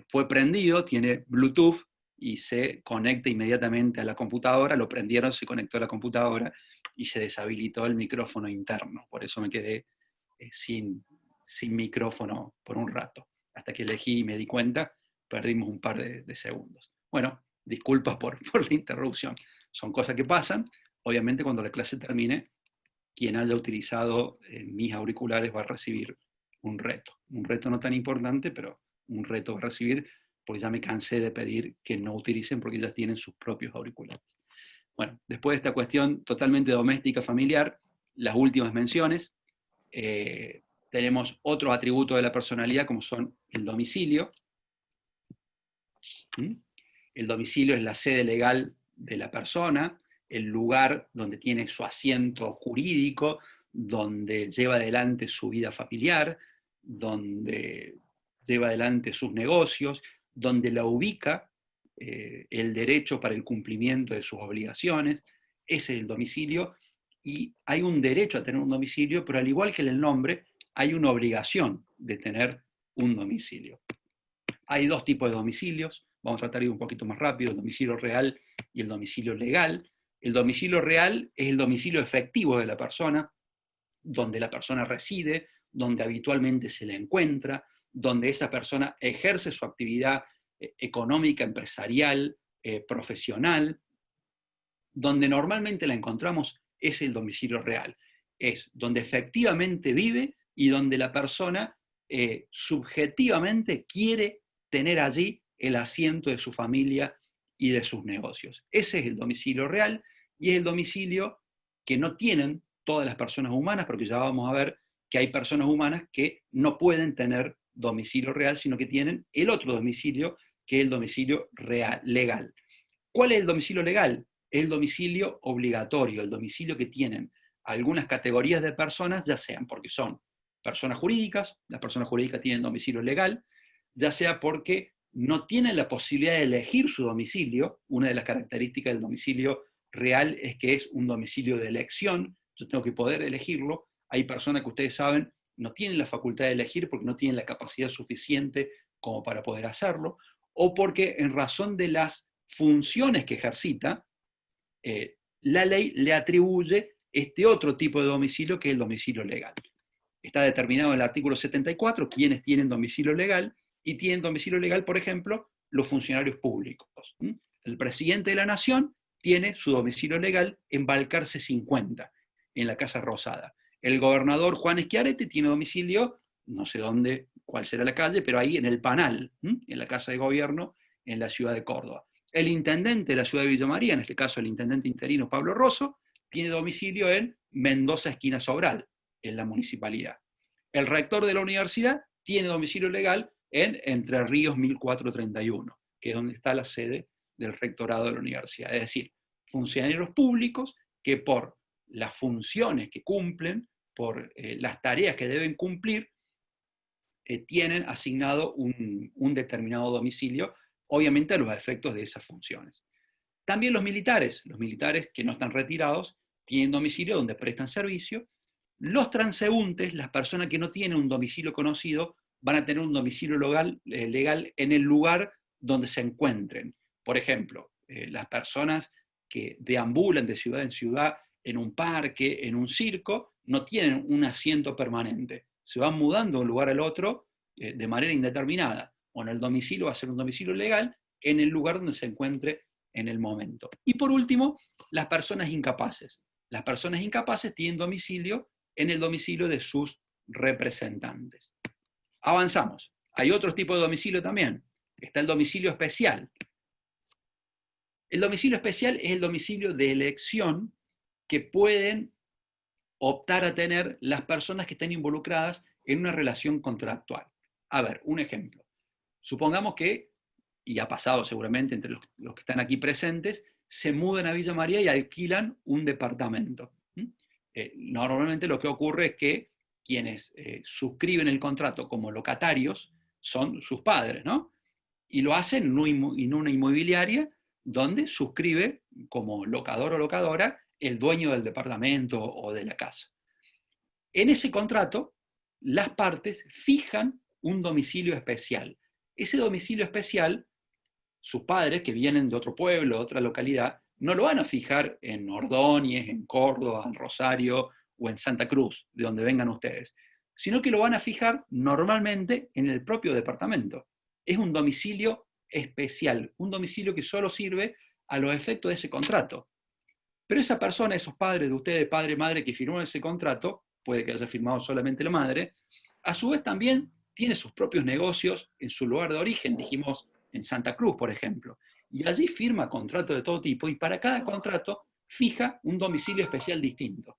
[SPEAKER 1] fue prendido, tiene Bluetooth, y se conecta inmediatamente a la computadora, lo prendieron, se conectó a la computadora, y se deshabilitó el micrófono interno. Por eso me quedé sin micrófono por un rato. Hasta que elegí y me di cuenta, perdimos un par de segundos. Bueno, disculpas por la interrupción. Son cosas que pasan. Obviamente cuando la clase termine, quien haya utilizado mis auriculares va a recibir un reto. Un reto no tan importante, pero un reto va a recibir, porque ya me cansé de pedir que no utilicen porque ya tienen sus propios auriculares. Bueno, después de esta cuestión totalmente doméstica, familiar, las últimas menciones, tenemos otros atributos de la personalidad como son el domicilio. El domicilio es la sede legal de la persona, el lugar donde tiene su asiento jurídico, donde lleva adelante su vida familiar, donde lleva adelante sus negocios, donde la ubica el derecho para el cumplimiento de sus obligaciones. Ese es el domicilio, y hay un derecho a tener un domicilio, pero al igual que en el nombre, hay una obligación de tener un domicilio. Hay dos tipos de domicilios, vamos a tratar de ir un poquito más rápido, el domicilio real y el domicilio legal. El domicilio real es el domicilio efectivo de la persona, donde la persona reside, donde habitualmente se le encuentra, donde esa persona ejerce su actividad económica, empresarial, profesional. Donde normalmente la encontramos es el domicilio real. Es donde efectivamente vive y donde la persona subjetivamente quiere tener allí el asiento de su familia y de sus negocios. Ese es el domicilio real, y es el domicilio que no tienen todas las personas humanas, porque ya vamos a ver que hay personas humanas que no pueden tener domicilio real, sino que tienen el otro domicilio, que es el domicilio real, legal. ¿Cuál es el domicilio legal? Es el domicilio obligatorio, el domicilio que tienen algunas categorías de personas, ya sean porque son personas jurídicas, las personas jurídicas tienen domicilio legal, ya sea porque no tienen la posibilidad de elegir su domicilio. Una de las características del domicilio real es que es un domicilio de elección, yo tengo que poder elegirlo. Hay personas que ustedes saben no tienen la facultad de elegir porque no tienen la capacidad suficiente como para poder hacerlo, o porque en razón de las funciones que ejercita, la ley le atribuye este otro tipo de domicilio que es el domicilio legal. Está determinado en el artículo 74 quienes tienen domicilio legal, y tienen domicilio legal, por ejemplo, los funcionarios públicos. El presidente de la Nación tiene su domicilio legal en Balcarce 50, en la Casa Rosada. El gobernador Juan Schiaretti tiene domicilio, no sé dónde, cuál será la calle, pero ahí en el Panal, en la Casa de Gobierno, en la ciudad de Córdoba. El intendente de la ciudad de Villa María, en este caso el intendente interino Pablo Rosso, tiene domicilio en Mendoza, esquina Sobral, en la municipalidad. El rector de la universidad tiene domicilio legal en Entre Ríos 1431, que es donde está la sede del rectorado de la universidad, es decir, funcionarios públicos que por las funciones que cumplen, por las tareas que deben cumplir, tienen asignado un determinado domicilio, obviamente a los efectos de esas funciones. También los militares que no están retirados, tienen domicilio donde prestan servicio. Los transeúntes, las personas que no tienen un domicilio conocido, van a tener un domicilio legal en el lugar donde se encuentren. Por ejemplo, las personas que deambulan de ciudad en ciudad, en un parque, en un circo, no tienen un asiento permanente. Se van mudando de un lugar al otro de manera indeterminada. Bueno, el domicilio va a ser un domicilio legal en el lugar donde se encuentre en el momento. Y por último, las personas incapaces. Las personas incapaces tienen domicilio en el domicilio de sus representantes. Avanzamos. Hay otros tipos de domicilio también. Está el domicilio especial. El domicilio especial es el domicilio de elección que pueden optar a tener las personas que estén involucradas en una relación contractual. A ver, un ejemplo. Supongamos que, y ha pasado seguramente entre los que están aquí presentes, se mudan a Villa María y alquilan un departamento. Normalmente lo que ocurre es que quienes suscriben el contrato como locatarios son sus padres, ¿no? Y lo hacen en una inmobiliaria donde suscribe como locador o locadora el dueño del departamento o de la casa. En ese contrato, las partes fijan un domicilio especial. Ese domicilio especial, sus padres, que vienen de otro pueblo, de otra localidad, no lo van a fijar en Ordóñez, en Córdoba, en Rosario o en Santa Cruz, de donde vengan ustedes, sino que lo van a fijar normalmente en el propio departamento. Es un domicilio especial, un domicilio que solo sirve a los efectos de ese contrato. Pero esa persona, esos padres de ustedes, padre y madre, que firmaron ese contrato, puede que haya firmado solamente la madre, a su vez también tiene sus propios negocios en su lugar de origen, dijimos en Santa Cruz, por ejemplo, y allí firma contratos de todo tipo, y para cada contrato fija un domicilio especial distinto.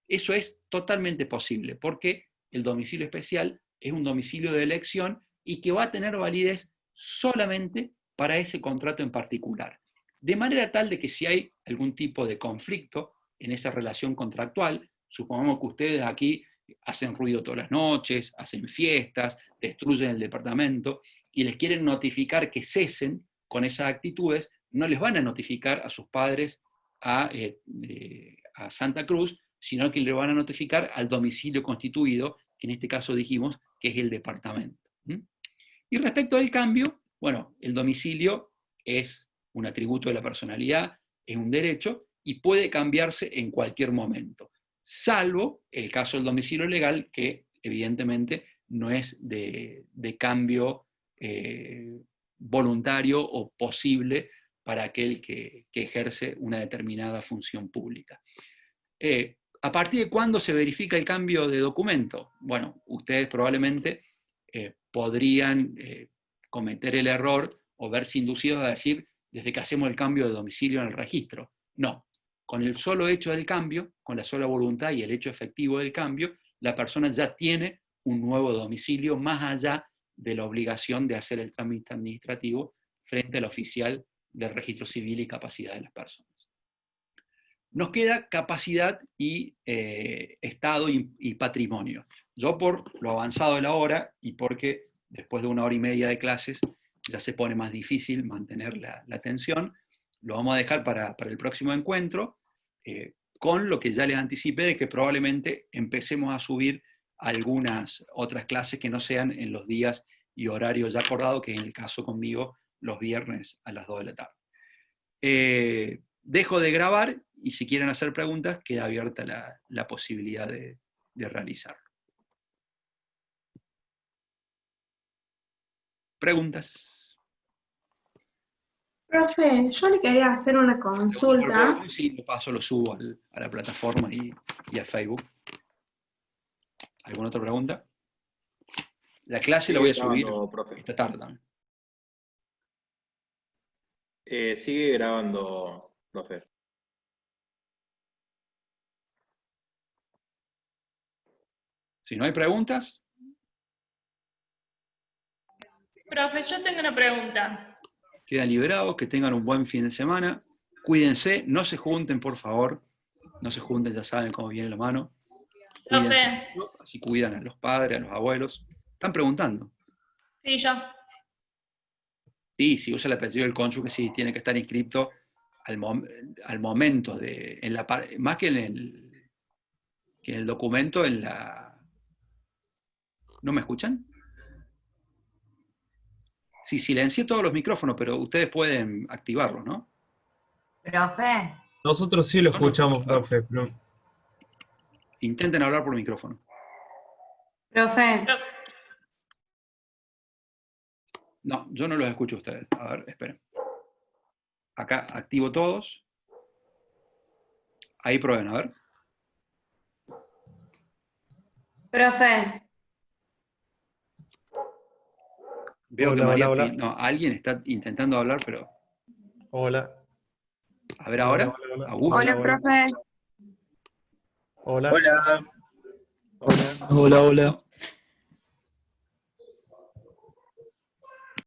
[SPEAKER 1] Eso es totalmente posible, porque el domicilio especial es un domicilio de elección y que va a tener validez solamente para ese contrato en particular. De manera tal de que si hay algún tipo de conflicto en esa relación contractual, supongamos que ustedes aquí hacen ruido todas las noches, hacen fiestas, destruyen el departamento, y les quieren notificar que cesen con esas actitudes, no les van a notificar a sus padres a Santa Cruz, sino que le van a notificar al domicilio constituido, que en este caso dijimos que es el departamento. Y respecto al cambio, bueno, el domicilio es un atributo de la personalidad, es un derecho, y puede cambiarse en cualquier momento, salvo el caso del domicilio legal, que evidentemente no es de cambio voluntario o posible para aquel que ejerce una determinada función pública. ¿A partir de cuándo se verifica el cambio de documento? Bueno, ustedes probablemente podrían cometer el error o verse inducidos a decir, desde que hacemos el cambio de domicilio en el registro. No, con el solo hecho del cambio, con la sola voluntad y el hecho efectivo del cambio, la persona ya tiene un nuevo domicilio más allá de la obligación de hacer el trámite administrativo frente al oficial del registro civil y capacidad de las personas. Nos queda capacidad y estado y patrimonio. Yo por lo avanzado de la hora y porque después de 1 hora y media de clases ya se pone más difícil mantener la atención, lo vamos a dejar para el próximo encuentro, con lo que ya les anticipé de que probablemente empecemos a subir algunas otras clases que no sean en los días y horarios ya acordados, que en el caso conmigo los viernes a las 2 de la tarde. Dejo de grabar y si quieren hacer preguntas, queda abierta la posibilidad de realizarlo. ¿Preguntas?
[SPEAKER 3] Profe, yo le quería hacer una consulta.
[SPEAKER 1] Sí, lo paso, lo subo a la plataforma y a Facebook. ¿Alguna otra pregunta? La clase la voy a subir esta tarde también.
[SPEAKER 14] Sigue grabando, profe.
[SPEAKER 1] Si no hay preguntas.
[SPEAKER 4] Profe, yo tengo una pregunta.
[SPEAKER 1] Quedan liberados, que tengan un buen fin de semana. Cuídense, no se junten, por favor. No se junten, ya saben cómo viene la mano. Cuídense, así cuidan a los padres, a los abuelos. Están preguntando.
[SPEAKER 4] Sí, yo.
[SPEAKER 1] Sí, si usa el apellido del cónyuge, sí, tiene que estar inscrito al momento de, más que en el documento, en la... ¿No me escuchan? Sí, silencié todos los micrófonos, pero ustedes pueden activarlos, ¿no?
[SPEAKER 12] Profe.
[SPEAKER 13] Nosotros sí lo escuchamos, profe. Pero...
[SPEAKER 1] Intenten hablar por micrófono.
[SPEAKER 12] Profe.
[SPEAKER 1] No, yo no los escucho a ustedes. A ver, esperen. Acá activo todos. Ahí prueben, a ver.
[SPEAKER 12] Profe.
[SPEAKER 1] Veo que
[SPEAKER 11] Hola,
[SPEAKER 1] María...
[SPEAKER 11] hola, hola.
[SPEAKER 1] No, alguien está intentando hablar, pero...
[SPEAKER 11] Hola.
[SPEAKER 1] A ver ahora.
[SPEAKER 11] Hola, hola, hola.
[SPEAKER 1] Augusto.
[SPEAKER 8] Hola, profe.
[SPEAKER 11] Hola.
[SPEAKER 13] Hola.
[SPEAKER 11] Hola. Hola, hola.